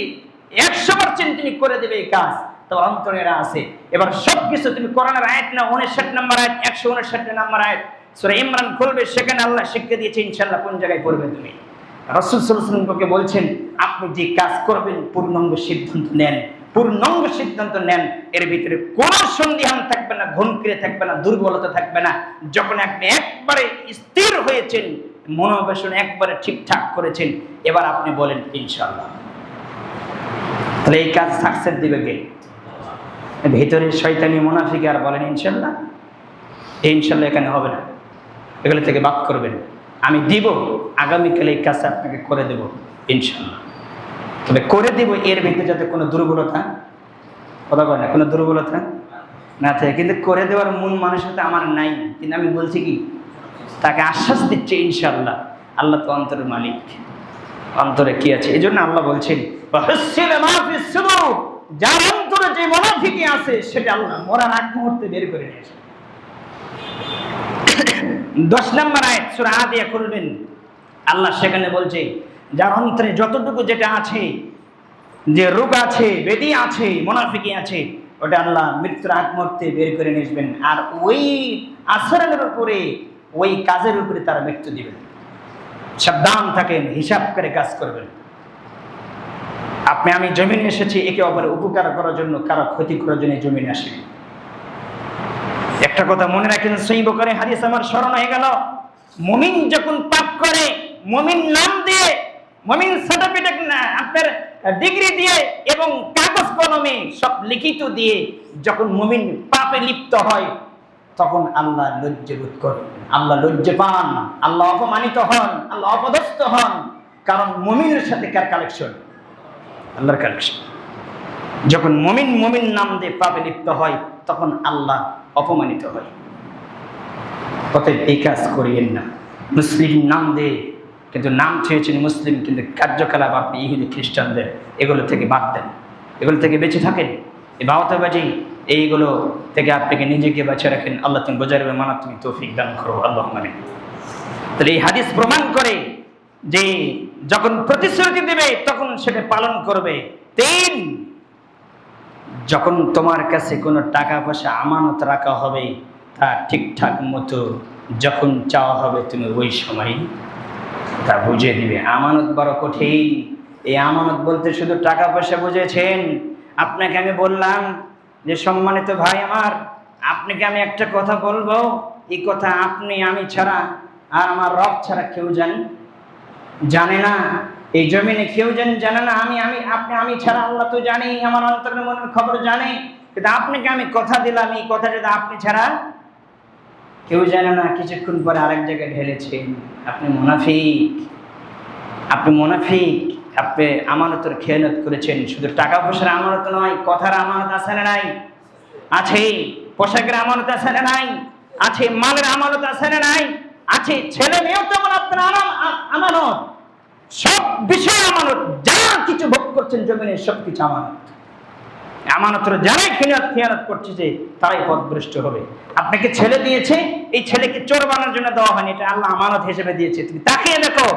100% তুমি করে দেবে এই কাজ, তোমার অন্তরে আছে। এবার সবকিছু তুমি কোরআনের আয়াত না 59 নম্বর আয়াত, 159 নম্বর আয়াত সূরা ইমরান খুলবে, সেখানে আল্লাহ শিক্ষা দিয়েছে ইনশাল্লাহ কোন জায়গায় পড়বে তুমি। রাসূল সাল্লাল্লাহু আলাইহি ওয়াসাল্লামকে বলছেন আপনি যে কাজ করবেন পূর্ণাঙ্গ সিদ্ধান্ত নেন, পূর্ণাঙ্গ সিদ্ধান্ত নেন, এর ভিতরে কোনো সন্দেহান থাকবে না, ঘুমকিরে থাকবে না, দুর্বলতা থাকবে না। যখন আপনি একবারে স্থির হয়েছেন, মনোবেশন একবারে ঠিকঠাক করেছেন, এবার আপনি বলেন ইনশাআল্লাহ। তাহলে এই কাজ সাকসেস দিবে কে? ভিতরে শয়তানি মুনাফিক আর বলেন ইনশাআল্লাহ। এই ইনশাআল্লাহ এখানে হবে না, এগুলো থেকে বাদ করবেন। আমি দিব, আগামীকাল এই কাজ আপনাকে করে দেব ইনশাআল্লাহ। তবে করে দিব এর ভিতরে যাতে কোনো দুর্বলতা, কথা বলে না, কোনো দুর্বলতা না থাকে। কিন্তু করে দেওয়ার মূল মানসিকতা আমার নাই, কিন্তু আমি বলছি কি তাকে আশ্বাস দিচ্ছে ইনশাআল্লাহ। আল্লাহ তো অন্তরের মালিক, অন্তরে কি আছে, এই জন্য আল্লাহ বলছেন যার অন্তরে যে মুনাফিকি আছে সেটা আল্লাহ মরার আগ মুহূর্তে বের করে নিয়েছে। 10 নম্বর আয়াত সূরা আদিয়া খুলবেন, আল্লাহ সেখানে বলছে যার অন্তরে যতটুকু যেটা আছে, যে রোগ আছে, বেদি আছে, মুনাফিকি আছে, ওটা আল্লাহ মৃত্যুর আগ মুহূর্তে বের করে নিয়ে আসবেন। আর ওই আচরণের উপরে, ওই কাজের উপরে তারা মৃত্যু দিবেন। সাবধান থাকেন, হিসাব করে কাজ করবেন। আপনি আমি জমিনে এসেছি একে অপরের উপকার করার জন্য, কারো ক্ষতি করার জন্য জমিনে আসি। একটা কথা মনে রাখেন, সহিহ বুখারী হাদিস আমার স্মরণ হয়ে গেল, মুমিন যখন পাপ করে, মুমিন নাম দিয়ে, মুমিন সার্টিফিকেট না আপনার ডিগ্রি দিয়ে এবং কাগজ কলমে সব লিখিত দিয়ে যখন মুমিন পাপে লিপ্ত হয়, তখন আল্লাহ লজ্জাবোধ করেন, আল্লাহ লজ্জা পান, আল্লাহ অপমানিত হন, আল্লাহ অপদস্থ হন। কারণ মুমিনের সাথে কার কালেকশন? আল্লাহর কালেকশন। যখন মুমিন মুমিন নাম দিয়ে পাপে লিপ্ত হয় তখন আল্লাহ অপমানিত হয়। অতএব এই কাজ করিয়েন না। মুসলিম নাম দিয়ে কিন্তু নাম চেয়েছেন মুসলিম, কিন্তু কার্যকলাপ আপনি ইহুদি খ্রিস্টানদের, এগুলো থেকে বাদ দেন, এগুলো থেকে বেঁচে থাকেন। এই বাউতাবাজি এইগুলো থেকে আপনাকে নিজেকে বাঁচিয়ে রাখেন। আল্লাহ তুমি বোঝার মানা তুমি তৌফিক দান করো, আল্লাহ আমিন। তাহলে এই হাদিস প্রমাণ করে যে যখন প্রতিশ্রুতি দেবে তখন সেটা পালন করবে। 3, যখন তোমার কাছে কোনো টাকা পয়সা আমানত রাখা হবে তা ঠিকঠাক মতো যখন চাওয়া হবে তুমি ওই সময় তা বুঝিয়ে দিবে। আমানত বড় কঠিন। এই আমানত বলতে শুধু টাকা পয়সা বুঝেছেন? আপনাকে আমি বললাম যে সম্মানিত ভাই আমার, আপনাকে আমি একটা কথা বলবো, এই কথা আপনি আমি ছাড়া আর আমার রব ছাড়া কেউ জানে না। এই জমিনে কেউ জানে না। আমি ছাড়া আল্লাহ তো জানেই, আমার অন্তরের মনের খবর জানে। কিন্তু আপনাকে আমি কথা দিলাম, এই কথা যদি আপনি ছাড়া কেউ জানে না, কিছুক্ষণ পরে আরেক জায়গায় ঢেলেছেন। আপনি মুনাফিক, আপনি আমানতের খেয়ানত করেছেন। শুধু টাকা পয়সার আমানত নয়, কথার আমানত আছে না নাই? আছে। পোশাকের আমানত আছে না নাই? আছে। মালের আমানত আছে না নাই? আছে। ছেলে মেয়েও তেমন আপনার আমানত, সব বিষয় আমানত। যা কিছু ভোগ করছেন জমিনে সবকিছু আমানত। আমানতের যারাই খেয়ানত করছে যে তারাই পথভ্রষ্ট হবে। আপনাকে ছেলে দিয়েছে, এই ছেলেকে চোর বানানোর জন্য দেওয়া হয়নি, এটা আল্লাহ আমানত হিসেবে দিয়েছে। তুমি তাকিয়ে দেখো,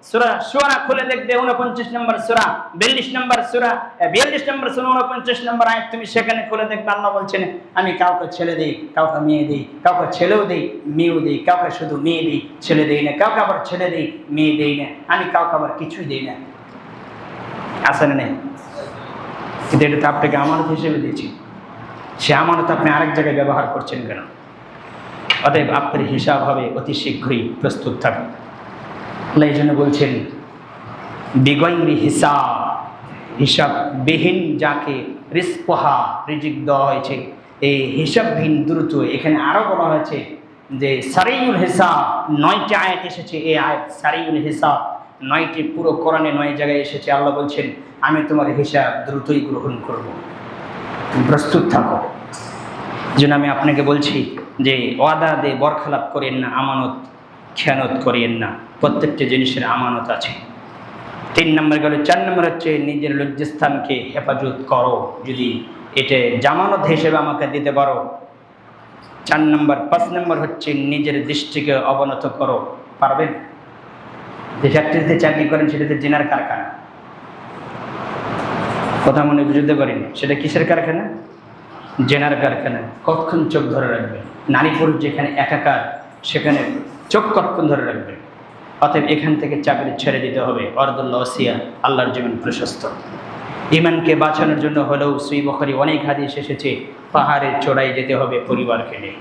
সূরা শুআরা খুলে দেখবে 49 নম্বর সূরা, 42 নম্বর সূরা, 42 নম্বর সূরা 49 নম্বর আয়াত, তুমি সেখানে খুলে দেখবে আল্লাহ বলছেন, আমি কাউকে ছেলে দেই, কাউকে মেয়ে দেই, কাউকে ছেলেও দেই মেয়েও দেই, কাউকে শুধু মেয়ে দেই ছেলে দেই না, কাউকে আবার ছেলে দেই মেয়ে দেই না, আমি কাউকে আবার কিছুই দেই না। আছে না নেই? কিন্তু এটা তো আপনাকে আমানত হিসেবে দিয়েছি। সে আমানত আপনি আরেক জায়গায় ব্যবহার করছেন কেন? অতএব আপনার হিসাব হবে অতি শীঘ্রই, প্রস্তুত থাকুন। আল্লাহ এই জন্য বলছেন বিগয়রি হিসাব, হিসাববিহীন যাকে রিজিক দেওয়া হয়েছে, এই হিসাববিহীন দ্রুত। এখানে আরো বলা হয়েছে যে সারিউল হিসাব, 9টি আয়াত এসেছে। এই আয়াত সারিউল হিসাব 9টি, পুরো কোরআনে 9 জায়গায় এসেছে। আল্লাহ বলছেন আমি তোমার হিসাব দ্রুতই গ্রহণ করব, তুমি প্রস্তুত থাকো। যেন আমি আপনাকে বলছি যে ওয়াদা দিয়ে বরখেলাপ করেন না, আমানত খেয়ানত করিয়েন না। প্রত্যেকটি জিনিসের আমানত আছে। 3 নম্বর গেল। 4 নম্বর হচ্ছে নিজের লজ্জাস্থানকে হেফাজত করো, যদি এটা জামানত হিসেবে আমাকে দিতে পারো। 4 নম্বর। 5 নম্বর হচ্ছে নিজের দৃষ্টিকে অবনত করো। পারবেন? যে ফ্যাক্টরিতে চাকরি করেন সেটাতে জেনার কারখানা, কথা মনে বুঝতে পারেন, সেটা কিসের কারখানা? জেনার কারখানা। কতক্ষণ চোখ ধরে রাখবেন? নারী পুরুষ যেখানে একাকার, সেখানে চোখ কতক্ষণ ধরে রাখবেন? অতএব এখান থেকে চাকরি ছেড়ে দিতে হবে। অর্দুল্লাহ ওসিয়া, আল্লাহর জীবন প্রশস্ত। ইমানকে বাঁচানোর জন্য হলেও সহিহ বুখারী অনেক হাদিস এসেছে, পাহাড়ের চূড়ায় যেতে হবে পরিবারকে নিয়ে,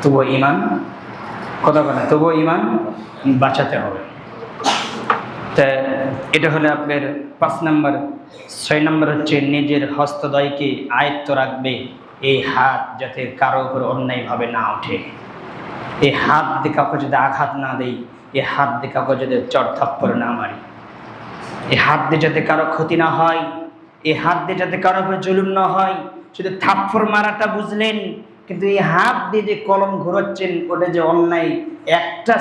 তবুও ইমান, কথা বলে, তবুও ইমান বাঁচাতে হবে। তা এটা হলো আপনার 5 নম্বর। 6 নম্বর হচ্ছে নিজের হস্তদ্বয়কে আয়ত্ত রাখবে। এই হাত যাতে কারো উপর অন্যায়ভাবে না ওঠে। এই হাত দিয়ে কাউকে যদি আঘাত না দেই, এই হাত দিয়ে কাউকে যদি চড় থাপ্পড় না মারি, এই হাত দিয়ে যাতে কারো ক্ষতি না হয়, এই হাত দিয়ে যাতে কারো উপর জুলুম না হয়। শুধু থাপ্পড় মারাটা বুঝলেন, কিন্তু এই হাত দিয়ে যে কলম ঘোরাচ্ছেন, ওটা যে অন্যায়। একটা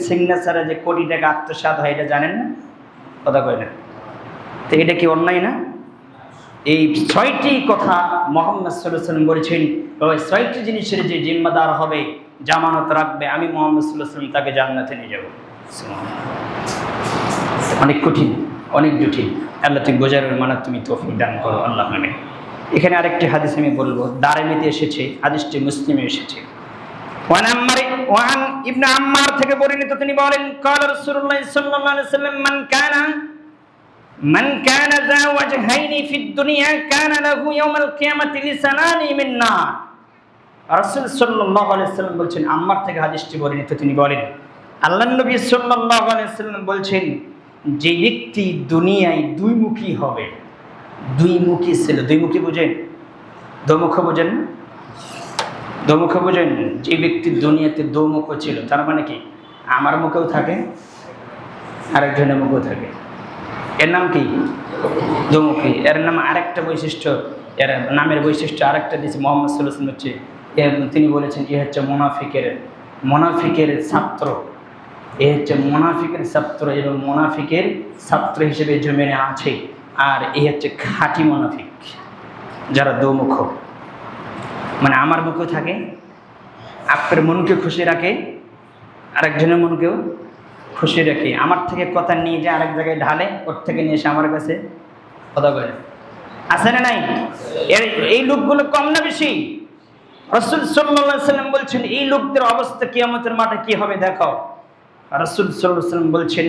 সিগনেচারে যে কোটি টাকা আত্মসাৎ হয়, এটা জানেন না? কথা কয় না? তো এটা কি অন্যায় না? এই 6টি কথা মুহাম্মদ সাল্লাল্লাহু আলাইহি ওয়াসাল্লাম বলেছেন। ওই 6টি জিনিসের যে জিম্মাদার হবে, জামানত রাখবে, আমি মুহাম্মদ সাল্লাল্লাহু আলাইহি ওয়াসাল্লাম তাকে জান্নাতে নিয়ে যাব। অনেক কঠিন, অনেক জটিল। আল্লাহ তুমি বোঝার মানে তুমি তৌফিক দান করো, আল্লাহ আমিন। এখানে আরেকটি হাদিস আমি বলবো, দারিমিতে এসেছে, হাদিসটি মুসলিমে এসেছে। ওয়ান ইবনে আম্মার থেকে বর্ণিত, তিনি বলেন ক্বালা রাসূলুল্লাহ সাল্লাল্লাহু আলাইহি ওয়াসাল্লাম মান কানা যা ওয়াজহাইনি ফিদ দুনিয়া কানা লাহু ইয়াউমাল কিয়ামাতি লিসানানি মিন নার। রাসূল সাল্লাল্লাহু আলাইহি ওয়াসাল্লাম বলছেন, আম্মার থেকে হাদিসটি বর্ণিত, তিনি বলেন আল্লাহর নবী সাল্লাল্লাহু আলাইহি ওয়াসাল্লাম বলছেন, যে ব্যক্তি দুনিয়ায় দুইমুখী হবে, দুইমুখী ছিল। দুইমুখী বুঝেন? দোমুখ বোঝেন? দোমুখ বোঝেন? যে ব্যক্তি দুনিয়াতে দোমুখ ছিল, তার মানে কি আমার মুখেও থাকে, আরেকজনের মুখেও থাকে। এর নাম কি? দোমুখী। এর নাম আরেকটা বৈশিষ্ট্য, এর নামের বৈশিষ্ট্য আরেকটা দিয়েছে মুহাম্মদ সাল্লাল্লাহু আলাইহি ওয়াসাল্লাম হচ্ছে, তিনি বলেছেন এ হচ্ছে মুনাফিকের ছাত্র। এ হচ্ছে মুনাফিকের ছাত্র, এবং মুনাফিকের ছাত্র হিসেবে জমিনে আছে। আর এ হচ্ছে খাঁটি মুনাফিক, যারা দোমুখ, মানে আমার মুখেও থাকে, আপনার মনকে খুশি রাখে, আরেকজনের মনকেও খুশি রাখে। আমার থেকে কথা নিয়ে যে আরেক জায়গায় ঢালে, ওর থেকে নিয়ে এসে আমার কাছে কথা বলে। আছে না নাই? এই লোকগুলো কম না বেশি? রাসূল সাল্লাল্লাহু আলাইহি ওয়াসাল্লাম বলছেন এই লোকদের অবস্থা কিয়ামতের মাঠে কি হবে দেখো। রাসূল সাল্লাল্লাহু আলাইহি ওয়াসাল্লাম বলছেন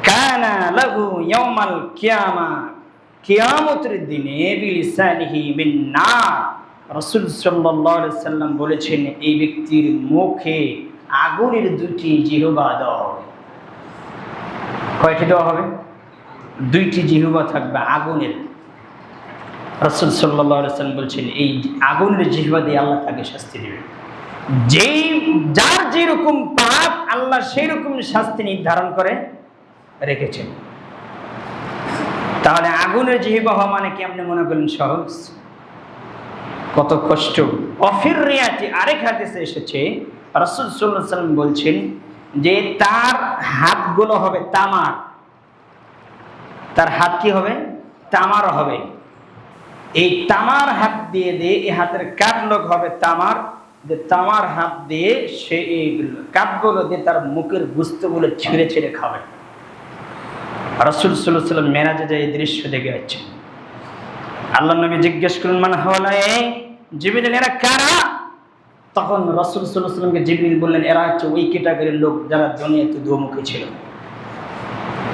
কানা লাহু ইয়াউমাল কিয়ামা, কিয়ামতের দিনে বিলিসানিহি মিন নার। রাসূল সাল্লাল্লাহু আলাইহি ওয়াসাল্লাম বলেছেন এই ব্যক্তির মুখে আগুনের দুটি জিহ্বা দেওয়া হবে। কয়টি দেওয়া হবে? দুইটি জিহ্বা থাকবে আগুনের। রাসূল সাল্লাল্লাহু আলাইহি ওয়াসাল্লাম বলছেন এই আগুনের জিহ্বা দিয়ে আল্লাহ তাকে শাস্তি দেবে। যার যেরকম পাপ আল্লাহ সেই রকম শাস্তি নির্ধারণ করে রেখেছেন। তাহলে আগুনের জিহ্বা হওয়া মানে কি আপনি মনে করেন সহজ? কত কষ্ট। অফির রিয়াতি আরেক হাদিসে এসেছে রাসূল সাল্লাল্লাহু আলাইহি ওয়াসাল্লাম বলছেন যে তার হাতগুলো হবে তামার। তার হাত কি হবে? তামার হবে। এই তামার হাত দিয়ে এই হাতের কাটলোক হবে তামার, যে তামার হাত দিয়ে সে এই কাঠগুলো দিয়ে তার মুখের গুস্তগুলো ছিঁড়ে ছিঁড়ে খাবে। রাসূল সাল্লাল্লাহু আলাইহি ওয়াসাল্লাম মেরাজে যায় এই দৃশ্য দেখে যাচ্ছেন। আল্লাহ নবী জিজ্ঞেস করলেন মান হাওয়ালায়ে, জিবরিল এরা কারা? তখন রাসূল সাল্লাল্লাহু আলাইহি ওয়াসাল্লামকে জিবরিল বললেন এরা হচ্ছে ওই ক্যাটাগরির লোক যারা দুনিয়াতে দুমুখী ছিল,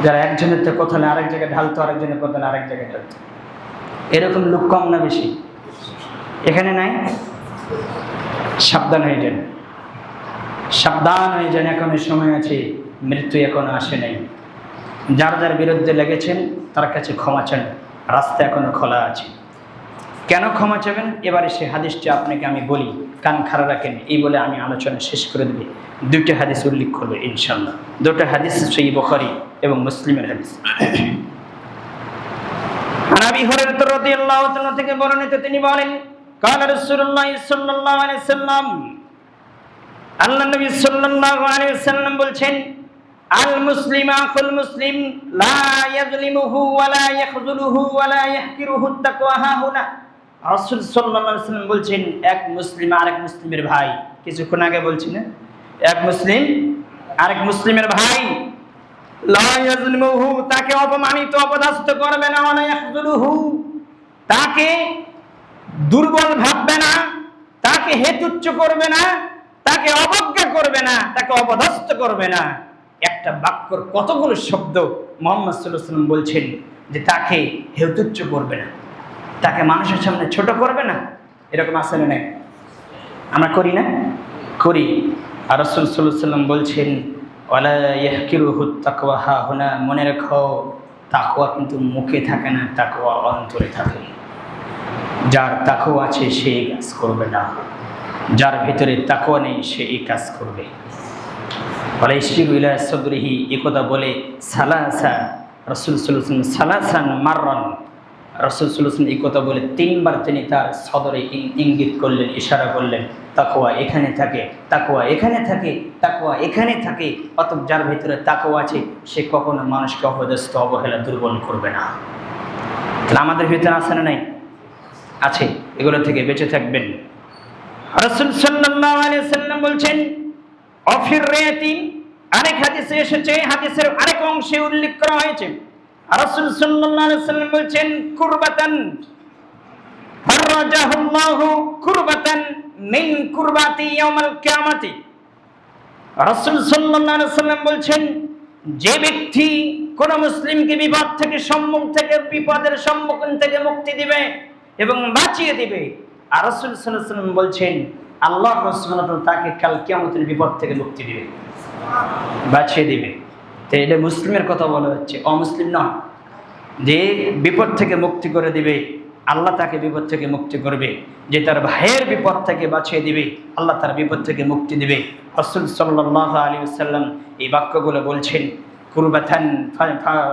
যারা একজনের তো কথা না আরেক জায়গায় ঢালতো, আরেকজনের কথা না আরেক জায়গায় ঢালতো। এরকম লোক কম না বেশি? এখানে নাই? সাবধান হয়ে যান, সাবধান হয়ে যান, এখনো সময় আছে, মৃত্যু এখনো আসে নাই। যার যার বিরুদ্ধে লেগেছেন তার কাছে ক্ষমা চান, রাস্তা এখনো খোলা আছে। কেন ক্ষমা চাবেন? এবারে সে হাদিসটা আপনাকে আমি বলি, কান খাড়া রাখেন, এই বলে আমি আলোচনা শেষ করে দেব। দুইটা হাদিস উল্লেখ করবে ইনশাআল্লাহ। দুটো হাদিস সহিহ বুখারী এবং মুসলিমের হাদিস। আবি হুরায়রা রাদিয়াল্লাহু তাআলা থেকে বর্ণিত, তিনি বলেন قال রাসূলুল্লাহ সাল্লাল্লাহু আলাইহি ওয়াসাল্লাম, আল্লাহ নবী সাল্লাল্লাহু আলাইহি ওয়াসাল্লাম বলছেন আল মুসলিম আখুল মুসলিম লা ইয়াযলিমুহু ওয়া লা ইয়াখযুলুহু ওয়া লা ইয়াহকিরুহু তাকওয়া হাহুনা। রাসূল সাল্লাল্লাহু আলাইহি ওয়াসাল্লাম বলছেন এক মুসলিম আরেক মুসলিমের ভাই। কিছুক্ষণ আগে বলছি না, এক মুসলিম আরেক মুসলিমের ভাই, লা ইয়াযলিমুহু তাকে অপমানিত অপদস্থ করবে না, ওয়া লা ইয়াখযুলুহু তাকে দুর্বল ভাববে না, তাকে হেতুচ্ছ করবে না, তাকে অবজ্ঞা করবে না, তাকে অপদস্থ করবে না। একটা বাক্যর কতগুলো শব্দ মুহাম্মদ সাল্লাল্লাহু আলাইহি ওয়াসাল্লাম বলছেন যে তাকে হেতুচ্ছ করবে না, তাকে মানুষের সামনে ছোট করবে না। এরকম আছে না নাই? আমরা করি না? করি। আর রাসূল সাল্লাল্লাহু আলাইহি ওয়াসাল্লাম বলছেন ওয়ালা ইয়াহকিরুহু তাকওয়া হাহুনা, মনে রাখো তাকওয়া কিন্তু মুখে থাকে না, তাকওয়া অন্তরে থাকে। যার তাকওয়া আছে সে এই কাজ করবে না, যার ভিতরে তাকওয়া নেই সে এই কাজ করবে। বলে ইশিরু ইলা সাদরিহি, একথা বলে সালাসা, রাসূল সাল্লাল্লাহু আলাইহি ওয়াসাল্লাম সালাসান মাররান, রাসূল সাল্লাল্লাহু আলাইহি ওয়াসাল্লাম এই কথা বলে তিনবার তিনি তার সদরে ইঙ্গিত করলেন, ইশারা করলেন তাকওয়া এখানে থাকে, তাকওয়া এখানে থাকে, তাকওয়া এখানে থাকে। অতএব যার ভিতরে তাকওয়া আছে সে কখনো মানুষকে অপদস্থ অবহেলা দুর্বল করবে না। তাহলে আমাদের ভিতরে আছে না নাই? আছে। এগুলো থেকে বেঁচে থাকবেন। রাসূল সাল্লাল্লাহু আলাইহি ওয়াসাল্লাম বলছেন অফির রিয়াতি, আরেক হাদিসে এসেছে, হাদিসের আরেক অংশে উল্লেখ করা হয়েছে রাসূল সাল্লাল্লাহু আলাইহি ওয়াসাল্লাম বলছেন কুরবাতান ফাররাজাহুল্লাহু কুরবাতান মিন কুরবাতি ইয়াউমাল কিয়ামাতি। রাসূল সাল্লাল্লাহু আলাইহি ওয়াসাল্লাম বলছেন যে ব্যক্তি কোন মুসলিমকে বিপদ থেকে, সম্মুখ থেকে, বিপদের সম্মুখীন থেকে মুক্তি দিবে এবং বাঁচিয়ে দিবে, আর রাসূল সাল্লাল্লাহু আলাইহি ওয়াসাল্লাম বলছেন আল্লাহ সুবহানাহু ওয়া তাআলা তাকে কাল কিয়ামতের বিপদ থেকে মুক্তি দিবে, বাঁচিয়ে দিবে। তো এটা মুসলিমের কথা বলা হচ্ছে, অমুসলিম নয়। যে বিপদ থেকে মুক্তি করে দিবে, আল্লাহ তাকে বিপদ থেকে মুক্তি করবে। যে তার ভাইয়ের বিপদ থেকে বাঁচিয়ে দিবে, আল্লাহ তার বিপদ থেকে মুক্তি দিবে। রাসূল সাল্লাল্লাহু আলাইহি ওয়াসাল্লাম এই বাক্যগুলো বলছেন কুরবাতান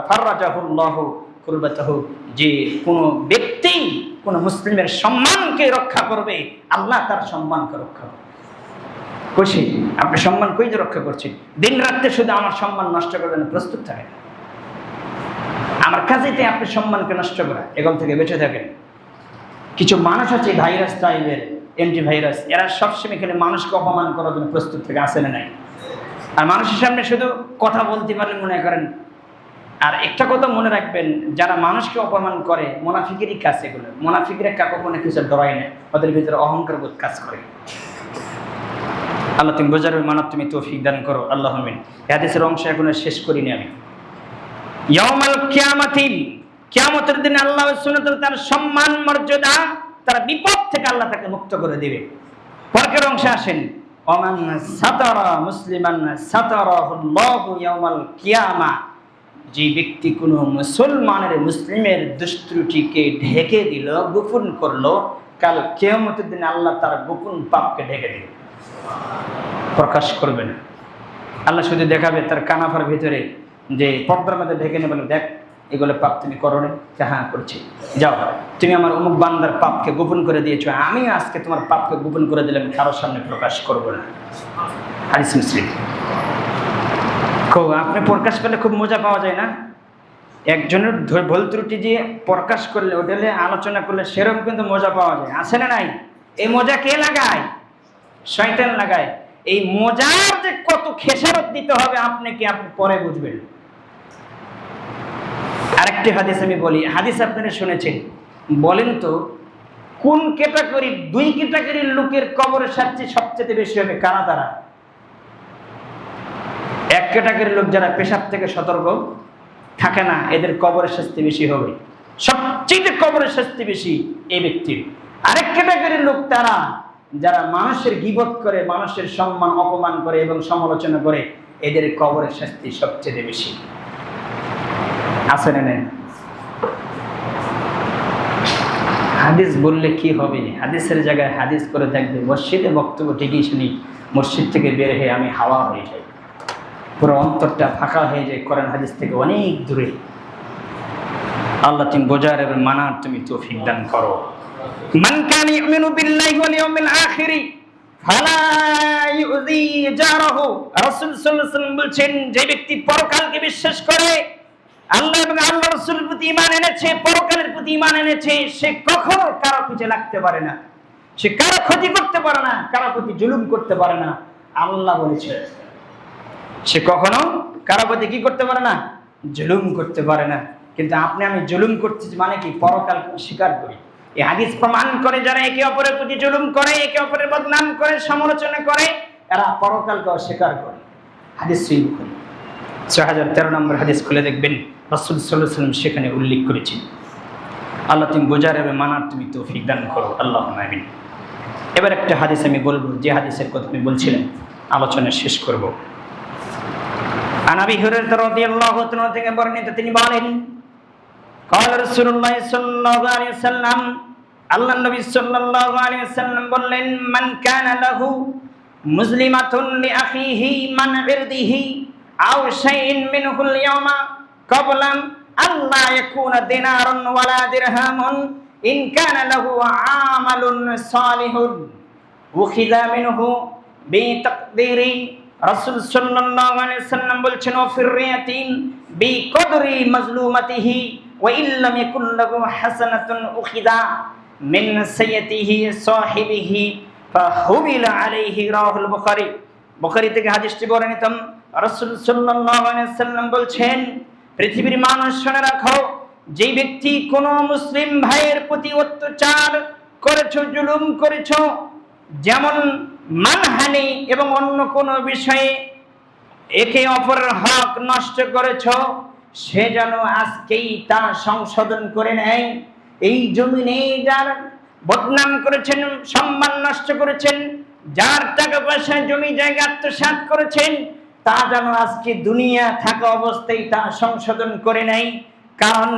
ফাররাজাহুল্লাহু কুরবাতাহু, যে কোনো ব্যক্তি কোনো মুসলিমের সম্মানকে রক্ষা করবে, আল্লাহ তার সম্মানকে রক্ষা করবে। খুশি? আপনি সম্মান কই যে রক্ষা করছেন? দিন রাত্রে শুধু আমার সম্মান নষ্ট করবেন প্রস্তুত থাকেন, আমার কাজেতে আপনি সম্মানকে নষ্ট করা, এগুলো থেকে বেঁচে থাকেন। কিছু মানুষ আছে ভাইরাস টাইপের, অ্যান্টিভাইরাস, এরা সবসময় এখানে মানুষকে অপমান করার জন্য প্রস্তুত থেকে আসে না নাই। আর মানুষের সামনে শুধু কথা বলতে পারলে মনে করেন। আর একটা কথা মনে রাখবেন, যারা মানুষকে অপমান করে মুনাফিকেরই কাজ এগুলো। মুনাফিকরা কাউকে কোনো কিছু ডরায় না, ওদের ভিতরে অহংকার বোধ কাজ করে। আল্লাহ তুমি বোঝার মানার তুমি তৌফিক দান করো, আল্লাহ আমিন। হাদিসের অংশ এখনো শেষ করিনি আমি। ইয়াউমাল কিয়ামাতিন, কিয়ামতের দিন আল্লাহ সুবহানাহু তার সম্মান মর্যাদা, তার বিপদ থেকে আল্লাহ তাকে মুক্ত করে দিবে। পরের অংশে আসেন, ওমান সাতারা মুসলিমান সাতারাহুল্লাহু ইয়াউমাল কিয়ামা, যে ব্যক্তি কোনো মুসলমানের মুসলিমের দুষ্ত্রুটিকে ঢেকে দিল, গোপন করলো, কাল কিয়ামতের দিন আল্লাহ তার গোপন পাপকে ঢেকে দিবে, প্রকাশ করবে না। আল্লাহ শুধু দেখাবে তার কানাফার ভিতরে, যে পর্দার মধ্যে ঢেকে নেবে, দেখ এগুলো পাপ তুমি করো না, হ্যাঁ করছি, যাও তুমি আমার অমুক বান্দার পাপকে গোপন করে দিয়েছো, আমি আজকে তোমার পাপকে গোপন করে দিলাম, কারোর সামনে প্রকাশ করবো না। হাদিস মুসলিম। আপনি প্রকাশ পেলে খুব মজা পাওয়া যায় না? একজনের ভুল ত্রুটি দিয়ে প্রকাশ করলে, ওটা আলোচনা করলে সেরকম কিন্তু মজা পাওয়া যায়, আছে না নাই? এই মজা কে লাগায়? শয়তান লাগায়। এই মজার যে কত খেসারত দিতে হবে আপনাকে, আপনি পরে বুঝবেন। আরেকটি হাদিস আমি বলি, হাদিস আপনারা শুনেছেন, বলেন তো কোন ক্যাটাগরি, দুই ক্যাটাগরির লোকের কবরের শাস্তি সবচেয়ে বেশি হবে? কারা তারা? এক ক্যাটাগরির লোক যারা পেশাব থেকে সতর্ক থাকে না, এদের কবরের শাস্তি বেশি হবে, সবচেয়ে কবরের শাস্তি বেশি এই ব্যক্তির। আরেক ক্যাটাগরির লোক তারা যারা মানুষের গীবত করে, মানুষের সম্মান অপমান করে এবং সমালোচনা করে, এদের কবরের শাস্তি সবচেয়ে বেশি। আছে না? হাদিস বললে কি হবে? হাদিসের জায়গায় হাদিস করে থাকবে, মসজিদে বক্তব্য ঠিকই শুনি, মসজিদ থেকে বের হয়ে আমি হাওয়া হয়ে যাই, পুরো অন্তরটা ফাঁকা হয়ে যায়, কোরআন হাদিস থেকে অনেক দূরে। আল্লাহ তুমি বোঝার এবং মানার তুমি তৌফিক দান করো। মান কানা ইউমিনু বিল্লাহি ওয়াল ইয়াউমিল আখির ফালা ইউযি জারাহু, রাসূল সাল্লাল্লাহু আলাইহি ওয়াসাল্লাম বলেন, যে ব্যক্তি পরকালকে বিশ্বাস করে, আল্লাহ এবং আল্লাহর রাসূলের প্রতি ঈমান এনেছে, পরকালের প্রতি ঈমান এনেছে, সে কখনো কারো পিছে লাগতে পারে না, সে কারো ক্ষতি করতে পারে না, কারো প্রতি জুলুম করতে পারে না। আল্লাহ বলেছে সে কখনো কারো প্রতি কি করতে পারে না? জুলুম করতে পারে না। কিন্তু আপনি আমি জুলুম করতেছি মানে কি? পরকাল স্বীকার করি। এই হাদিস প্রমাণ করে যারা একে অপরের প্রতি জুলুম করে, একে অপরের বদনাম করে, সমালোচনা করে, এরা পরকালকে অস্বীকার করে। হাদিস সহিহ বুখারী 6013 নম্বর হাদিস খুলে দেখবেন, রাসূল সাল্লাল্লাহু আলাইহি ওয়াসাল্লাম সেখানে উল্লেখ করেছেন। আল্লাহ তুমি বোঝার এবং মানার তুমি তৌফিক দান করো, আল্লাহুম্মা আমিন। এবার একটা হাদিস আমি বলবো, যে হাদিসের কথা আমি বলছিলাম, আলোচনা শেষ করব। আন আবি হুরায়রা রাদিয়াল্লাহু তাআলা থেকে বর্ণিত, তিনি বলেন, قال رسول الله صلى الله عليه وسلم, আল্লাহর নবী সাল্লাল্লাহু আলাইহি ওয়াসাল্লাম বললেন, মান কানা লাহু মুসলিমাতুন লিআখিহি মান ইরদিহি আও শাইইন মিনহুল ইয়াওমা ক্বাবলা আল্লা ইয়াকুনা দিনারুন ওয়ালা দিরহামুন ইন কানা লাহু আমালুন সালিহুন উখিযা মিনহু বিতাকদিরি। রাসূল সাল্লাল্লাহু আলাইহি ওয়াসাল্লাম বলছেন, ও ফিররিয়াতিন বিকদরি মাজলুমাতিহি ওয়া ইল্লাম ইয়াকুন লাহু হাসানাতুন উখিযা মিন সাইয়্যিতিহি সাহিবিহি ফাহুবিলা আলাইহি। রাওয়াহুল বুখারী। বুখারী থেকে হাদিসটি বর্ণিত। রাসূল সাল্লাল্লাহু আলাইহি ওয়াসাল্লাম বলছেন, পৃথিবীর মানুষ শুনে রাখো, যে ব্যক্তি কোনো মুসলিম ভাইয়ের প্রতি অত্যাচার করেছো, জুলুম করেছো, যেমন মানহানি এবং অন্য কোনো বিষয়ে একে অপরের হক নষ্ট করেছ, সে যেন আজকেই তা সংশোধন করে নেয়। এই জমিনে যার বদনাম করেছেন, সম্মান নষ্ট করেছেন, যার টাকা পয়সা জমি জায়গা আত্মসাৎ করেছেন, তা যেন আজকে দুনিয়া থাকা অবস্থায় তা সংশোধন করে নেয়। কারণ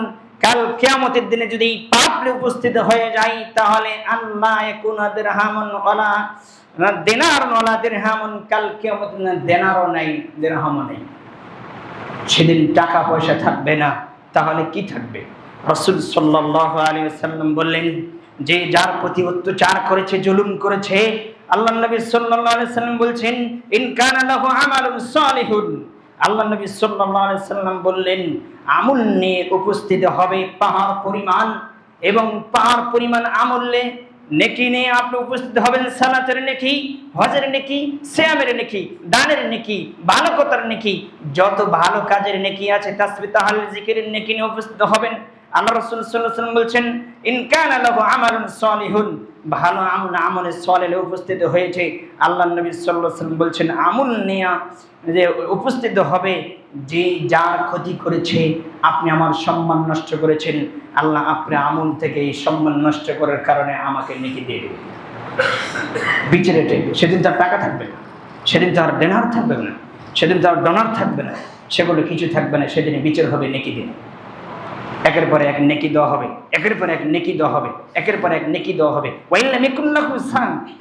কাল কিয়ামতের দিনে যদি পাপে উপস্থিত হয়ে যায়, তাহলে আল্লাহ ইয়াকুনা দিরহামুন ওয়ালা দিনারুন ওয়ালা দিরহামুন, কাল কিয়ামতের দিনে দিনারও নাই, দিরহামও নাই। সেদিন টাকা পয়সা থাকবে না, তাহলে কি থাকবে? রাসূল সাল্লাল্লাহু আলাইহি ওয়াসাল্লাম বললেন, যে যার প্রতি অত্যাচার করেছে, জুলুম করেছে, আল্লাহর নবী সাল্লাল্লাহু আলাইহি ওয়াসাল্লাম বলছেন, ইন কানা লাহু আমালুন সালিহুন, আল্লাহর নবী সাল্লাল্লাহু আলাইহি ওয়াসাল্লাম বললেন, আমল নিয়ে উপস্থিত হবে পাহাড় পরিমাণ, এবং পাহাড় পরিমাণ আমলে নেকি নিয়ে আপনি উপস্থিত হবেন। সালাতের নেকি, হজের নেকি, সিয়ামের নেকি, দানের নেকি, ভালো কথার নেকি, যত ভালো কাজের নেকি আছে, তাসবিহ তাহলিল জিকিরের নেকি নিয়ে উপস্থিত হবেন। আল্লাহ রাসূল সাল্লাল্লাহু আলাইহি ওয়াসাল্লাম বলছেন, ইন কানা লাহু আমালুন সালিহুন, ভালো আমলে সালেহ উপস্থিত হয়েছে। আল্লাহ নবী সাল্লাল্লাহু আলাইহি ওয়াসাল্লাম বলছেন, আমল নিয়া যে উপস্থিত হবে, যে যার ক্ষতি করেছে, আপনি আমার সম্মান নষ্ট করেছেন, আল্লাহ আপনার আমল থেকে এই সম্মান নষ্ট করার কারণে আমাকে নেকি দিয়ে দেবে। বিচারে সেদিন তার টাকা থাকবে না, সেদিন তার ডেনার থাকবে না, সেদিন তার ডোনার থাকবে না, সেগুলো কিছু থাকবে না। সেদিন বিচার হবে নেকি দিয়ে, একের পরে এক নেকি দেওয়া হবে, একের পরে এক নেকি দেওয়া হবে, একের পরে এক নেকি দেওয়া হবে। ওয়াইল্লাম ইয়াকুল্লাহু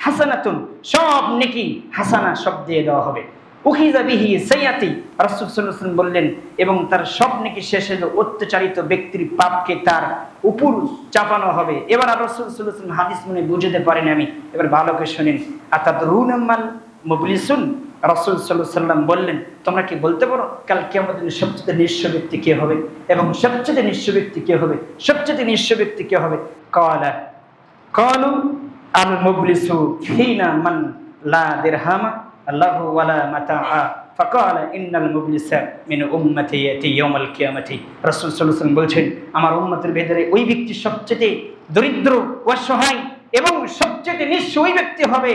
হাসানাতুন, সব নেকি হাসানা সব দিয়ে দেওয়া হবে। উখিযা বিহি সাইয়াতি, রাসূল সাল্লাল্লাহু আলাইহি ওয়াসাল্লাম বললেন, এবং তার সব নেকি শেষে অত্যাচারিত ব্যক্তির পাপকে তার উপর চাপানো হবে। এবার রাসূল সাল্লাল্লাহু আলাইহি ওয়াসাল্লাম হাদিস মনে বুঝতে পারেন আমি, এবার ভালো করে শুনেন। আতাদরুনা মান মুবলিসুন, রাসূল সাল্লাল্লাহু আলাইহি ওয়াসাল্লাম বললেন, তোমরা কি বলতে পারো কাল কিয়ামতের দিনে সবচেয়ে নিঃস্ব ব্যক্তি কে হবে এবং সবচেয়ে নিঃস্ব ব্যক্তি কে হবে, সবচেয়ে নিঃস্ব ব্যক্তি কে হবে? ক্বালু আল মুবলিসু ফিনা মান লা দিরহামা লাহু ওয়ালা মাতাআ ফাকালা ইন্নাল মুবলিসা মিন উম্মতি ইয়াতি ইয়াউমাল কিয়ামাতি। রাসূল সাল্লাল্লাহু আলাইহি ওয়াসাল্লাম বলছেন, আমার উম্মতের ভেতরে ওই ব্যক্তি সবচেয়ে দরিদ্র, অসহায় এবং সবচেয়ে নিঃস্ব ওই ব্যক্তি হবে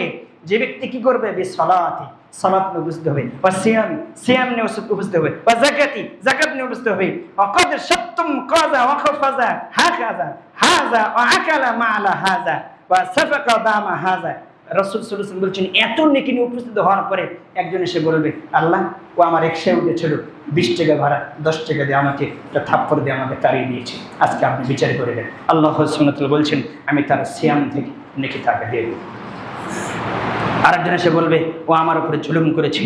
যে ব্যক্তি কি করবে? বিসসালাতি, সালাত নিয়ে উপস্থিত হবে, ওয়া সিয়াম, সিয়াম নিয়ে উপস্থিত হবে, ওয়া যাকাতি, যাকাত নিয়ে উপস্থিত হবে, ওয়া কদ শাত্তুম কাযা ওয়া খাফাযা হাকাযা হাযা ওয়া আকালা মা'লা হাযা ওয়া সাফাকা দামা হাযা। রাসূল সাল্লাল্লাহু আলাইহি ওয়াসাল্লাম বলছেন, এত নেকি নিয়ে উপস্থিত হওয়ার পরে একজন এসে বলবে, আল্লাহ ও আমার রিকশায় উঠেছিল, 20 টাকা ভাড়া, 10 টাকা দিয়ে আমাকে একটা থাপ্পড় দিয়ে আমাকে তাড়িয়ে দিয়েছে, আজকে আপনি বিচার করে দেন। আল্লাহ সুবহানাহু ওয়া তাআলা বলছেন, আমি তার সিয়াম থেকে নেকি তাকে দিয়ে দেব। আরেকজন এসে বলবে, ও আমার উপরে জুলুম করেছে,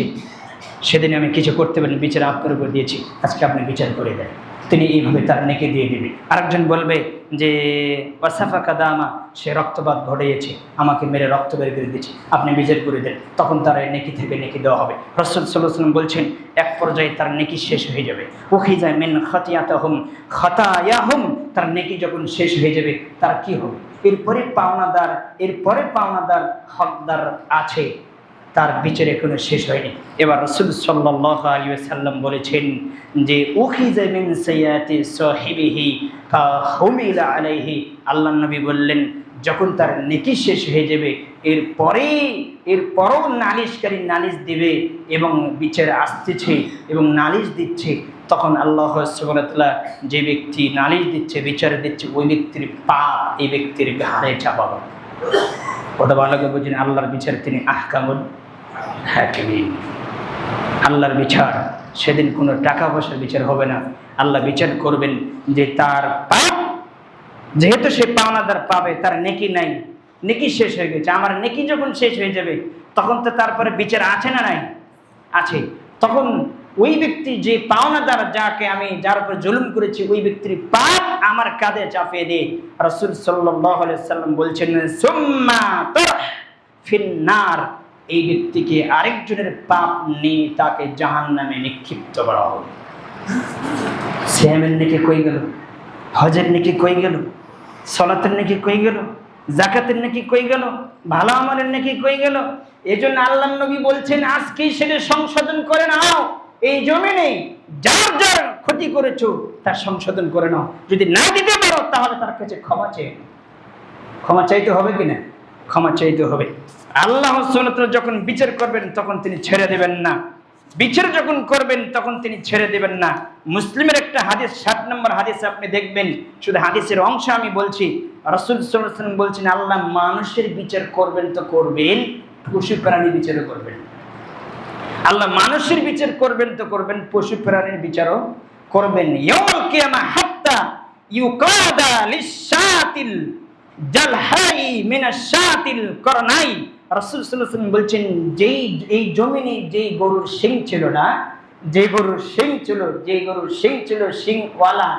সেদিন আমি কিছু করতে পারিনি, বিচার আপনার উপর দিয়েছি, আজকে আপনি বিচার করে দেন। তিনি এইভাবে তার নেকি দিয়ে দিবে। আরেকজন বলবে যে ওয়াসাফাকা দামা, সে রক্তপাত ঘটিয়েছে, আমাকে মেরে রক্ত বের করে দিয়েছে, আপনি বিচার করে দেন। তখন তার নেকি থেকে নেকি দেওয়া হবে। রাসূল সাল্লাল্লাহু আলাইহি ওয়াসাল্লাম বলছেন, এক পর্যায়ে তার নেকি শেষ হয়ে যাবে। উখিযা মিন খাতিয়াতাহুম খাতায়াহুম, তার নেকি যখন শেষ হয়ে যাবে, তার কি হবে? এরপরে পাওনাদার হকদার আছে, তার বিচার এখনো শেষ হয়নি। এবার রাসূল সাল্লাল্লাহু আলাইহি ওয়াসাল্লাম বলেছেন যে উখিযা মিন সাইয়াতি সাহিবিহি ফাহুমিলা আলাইহি, আল্লাহর নবী বললেন, যখন তার নেকি শেষ হয়ে যাবে, এরপরও নালিশকারী নালিশ দিবে এবং বিচার আসতেছে এবং নালিশ দিচ্ছে, তখন আল্লাহ সুবহানাহু ওয়া তাআলা যে ব্যক্তি নালিশ দিচ্ছে, বিচার দিচ্ছে, ওই ব্যক্তির পাপ এই ব্যক্তির ঘাড়ে চাপাবে। কথা ভালো করে বুঝেন, আল্লাহর বিচার তিনি আহকামুল হাকিমিন। আল্লাহর বিচার সেদিন কোনো টাকা পয়সার বিচার হবে না। আল্লাহ বিচার করবেন যে তার পাপ, যেহেতু সে পাওনাদার পাবে, তার নেকি নাই, নেকি শেষ হয়ে গেছে। আমার নেকি যখন শেষ হয়ে যাবে, তখন তো তারপরে বিচার আছে না নাই? আছে। তখন ওই ব্যক্তি যে পাওনাদার, যার উপর জুলুম করেছি, ওই ব্যক্তির পাপ আমার কাঁধে চাপিয়ে দিয়ে রাসূল সাল্লাল্লাহু আলাইহি ওয়াসাল্লাম বলছেন, সুম্মা তারহ ফিন্নার, এই ব্যক্তিকে আরেকজনের পাপ নিয়ে তাকে জাহান্নামে নিক্ষিপ্ত করা হবে। সিয়ামের নেকি কই গেল? হজের নেকি কই গেল? সালাতের নেকি কই গেল? যাকাতের নেকি কই গেল? ভালো আমলের নেকি কই গেল? এজন্য আল্লাহর নবী বলছেন, আজকেই সেটা সংশোধন করে নাও। এই জমিনে যার যার ক্ষতি করেছো তার সংশোধন করে নাও। যদি না দিতে পারো, তাহলে তার কাছে ক্ষমা চাইতে হবে কিনা? ক্ষমা চাইতে হবে। আল্লাহ সুবহানাহু ওয়া তাআলা যখন বিচার করবেন, তখন তিনি ছেড়ে দেবেন না। বিচার যখন করবেন, তখন তিনি ছেড়ে দেবেন না। মুসলিমের একটা হাদিস, 60 নম্বর হাদিস আপনি দেখবেন, শুধু হাদিসের অংশ আমি বলছি। রাসূল সাল্লাল্লাহু আলাইহি ওয়াসাল্লাম বলছেন, আল্লাহ মানুষের বিচার করবেন তো করবেন, পশু প্রাণীর বিচারও করবেন। আল্লাহ মানুষের বিচার করবেন তো করবেন, পশু প্রাণীর বিচারও করবেন। ইয়াউমাল কিয়ামা হাত্তা ইউকাদা লিশাতিল জালহাই মিনাশ শাতিল করনাই। রাসূল সাল্লাল্লাহু আলাইহি ওয়াসাল্লাম বলছেন, যেই এই জমিনে যেই গরুর শিং ছিল না, যে গরুর শিং ছিল শিংওয়ালা,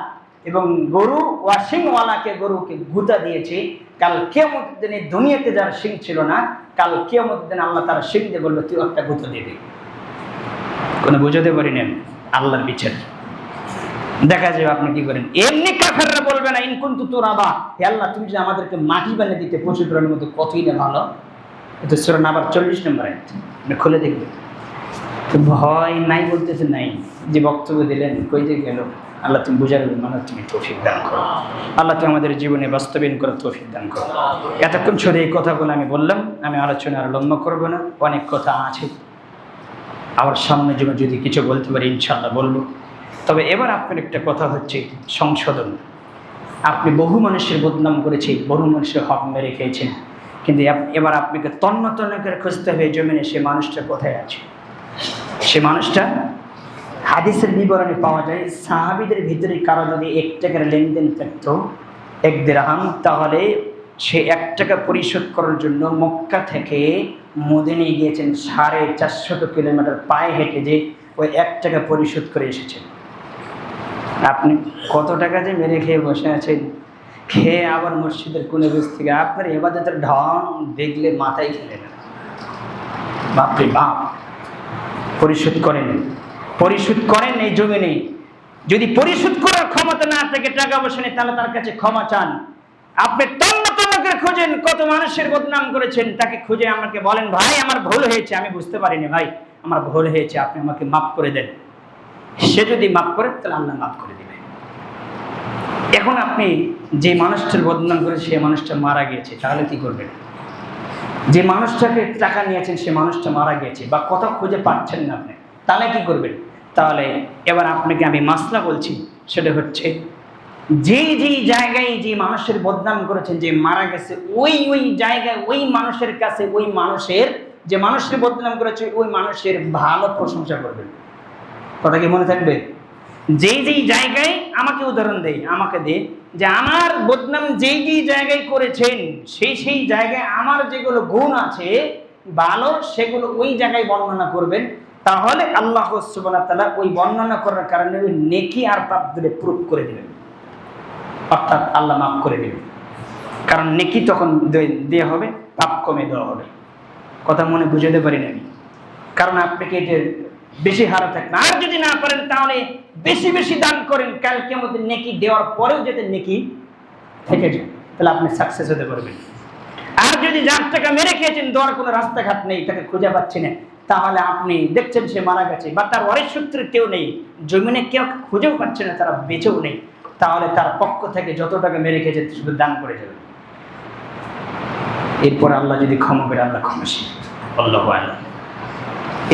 এবং গরু ওয়া শিংওয়ালাকে গরুকে গুঁতা দিয়েছে, কাল কিয়ামতের দিনে দুনিয়াতে যার শিং ছিল না, কাল কিয়ামতের দিনে আল্লাহ তার শিং দিয়ে বলল, তুই একটা গুঁতা দিবি। কোনো বুঝাতে পারি না আল্লাহর বিচার। দেখা যাবে আপনি কি করেন। এমনি কাফেররা বলবে না, ইন কুনতু তুরাবা, হে আল্লাহ তুমি যদি আমাদেরকে মাটি বানিয়ে দিতে পশু প্রাণীর মতো, কতই না ভালো। এটা সূরা নাবার 40 নম্বর আয়াত, আপনি খুলে দেখবেন। ভয় নাই বলতেছে নাই, যে বক্তব্য দিলেন কই যে গেল। আল্লাহ তুমি বুঝার মানে তুমি তৌফিক দান করো। আল্লাহ তুমি আমাদের জীবনে বাস্তবায়ন করার তৌফিক দান করো। এতক্ষণ ছড়ে এই কথাগুলো আমি বললাম, আমি আলোচনা আর লম্বা করবো না, অনেক কথা আছে, আবার সামনে যদি কিছু বলতে পারি ইনশাআল্লাহ বলবো। তবে এবার আপনার একটা কথা হচ্ছে সংশোধন। আপনি বহু মানুষের বদনাম করেছেন, বহু মানুষের হক মেরে খেয়েছেন, কিন্তু এবার আপনাকে তন্ন তন্ন করে খুঁজতে হবে জমিনে সে মানুষটা কোথায় আছে। সে মানুষটা হাদিসের বিবরণে পাওয়া যায়, সাহাবীদের ভিতরে কারো যদি 1 টাকার লেনদেন থাকতো 1 দিরহাম, তাহলে সে 1 টাকা পরিশোধ করার জন্য মক্কা থেকে মদিনায় গিয়েছেন 450 কিলোমিটার পায়ে হেঁটে, যে ওই 1 টাকা পরিশোধ করে এসেছেন। আপনি কত টাকা যে মেরে খেয়ে বসে আছেন, খেয়ে আবার মসজিদের কোণে বসে থেকে আপনার ইবাদতের ঢং দেখলে মাথায় খেলে না। বাপরে বাপ, পরিশোধ করেন এই জমিনে। যদি পরিশোধ করার ক্ষমতা না থাকে, টাকা পয়সা নেই, তাহলে তার কাছে ক্ষমা চান। আপনি তন্ন তন্ন করে খোঁজেন কত মানুষের বদনাম করেছেন, তাকে খুঁজে আমাকে বলেন ভাই আমার ভুল হয়েছে, আমি বুঝতে পারিনি ভাই, আমার ভুল হয়েছে, আপনি আমাকে মাফ করে দেন। সে যদি মাফ করে তাহলে আল্লাহ মাফ করে দেবে। এখন আপনি যে মানুষটার বদনাম করে সে মানুষটা মারা গিয়েছে, তাহলে কি করবেন? যে মানুষটাকে টাকা নিয়েছেন সে মানুষটা মারা গিয়েছে, বা কথা খুঁজে পাচ্ছেন না আপনি, তাহলে কি করবেন? তাহলে এবার আপনাকে আমি মাসলা বলছি, সেটা হচ্ছে যে জায়গায় যে মানুষের বদনাম করেছেন, যে মারা গেছে, ওই জায়গায় ওই মানুষের কাছে ওই মানুষের যে মানুষের বদনাম করেছে ওই মানুষের ভালো প্রশংসা করবেন। কথা কি মনে থাকবে? যেই জায়গায় আমাকে উদাহরণ দেয়, আমাকে দে যে আমার বদনাম যেই জায়গায় করেছেন সেই জায়গায় আমার যেগুলো গুণ আছে ভালো, সেগুলো ওই জায়গায় বর্ণনা করবেন। তাহলে আল্লাহ সুবহানাহু ওয়া তাআলা ওই বর্ণনা করার কারণে ওই নেকি আর পাপ দুটো প্রুফ করে দিবেন, অর্থাৎ আল্লাহ মাফ করে দিবেন। কারণ নেকি তখন দেওয়া হবে, পাপ কমে দেওয়া হবে। কথা মনে বুঝাতে পারি না আমি? কারণ আপনাকে এটা বেশি হারা থাকবে। আর যদি না পারেন তাহলে বেশি দান করেন, কালকে আমাদের নেকি দেওয়ার পরেও যাতে নেকি থেকে যায়, তাহলে আপনি সাকসেস হতে পারবেন। আর যদি যার টাকা মেরে খেয়েছেন, দেওয়ার কোনো রাস্তাঘাট নেই, তাকে খুঁজে পাচ্ছি না, তাহলে আপনি দেখছেন সে মারা গেছে, বা তার ওয়ারিশ সূত্রে কেউ নেই, জমিনে কেউ খুঁজেও পাচ্ছে না, তারা বেঁচেও নেই, তাহলে তার পক্ষ থেকে যত টাকা মেরে খেয়েছে শুধু দান করে যাবে। এরপর আল্লাহ যদি ক্ষমা করে, আল্লাহ ক্ষমাশীল, আল্লাহু আ'লাম।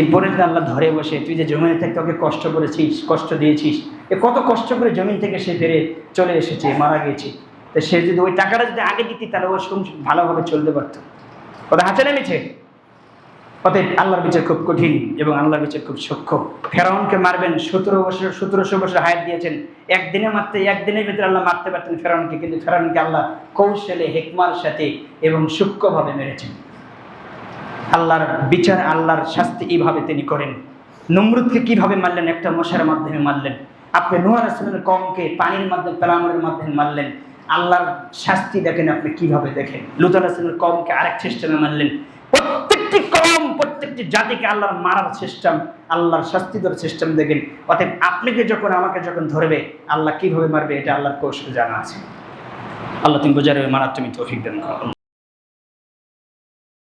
এরপরে আল্লাহ ধরে বসে, তুই যে জমিনে থেকে তোকে কষ্ট করেছিস, কষ্ট দিয়েছিস, কত কষ্ট করে জমিন থেকে সে ফিরে চলে এসেছে, মারা গেছে, তো সে যদি ওই টাকাটা যদি আগে দিতি তাহলে ও ভালোভাবে চলতে পারতো। ওটা হাতে নেমেছে। অতএব আল্লাহর বিচার খুব কঠিন এবং আল্লাহর বিচার খুব সূক্ষ্ম। ফেরাউনকে মারবেন, 1700 বছর হায়াত দিয়েছেন, একদিনের ভিতরে আল্লাহ মারতে পারতেন ফেরাউনকে, কিন্তু ফেরাউনকে আল্লাহ কৌশলে, হিকমার সাথে এবং সূক্ষ্মভাবে মেরেছেন। আল্লাহর বিচার, আল্লাহর শাস্তি এইভাবে তিনি করেন। নমরুদকে কিভাবে মারলেন? একটা মশার মাধ্যমে মারলেন। আপনি নূহ আলাইহিস সালামের কওমকে পানির মাধ্যমে, পেলামরের মাধ্যমে মারলেন। আল্লাহর শাস্তি দেখেন আপনি কিভাবে দেখেন। লূত আলাইহিস সালামের কওমকে আরেক সিস্টেমে মারলেন। প্রত্যেকটি কওম, প্রত্যেকটি জাতিকে আল্লাহর মারার সিস্টেম, আল্লাহর শাস্তি দেওয়ার সিস্টেম দেখেন। অতএব আপনাকে যখন, আমাকে যখন ধরবে, আল্লাহ কিভাবে মারবে এটা আল্লাহর কৌশল জানা আছে। আল্লাহ তুমি বোঝার মারার তুমি তৌফিক দান করো।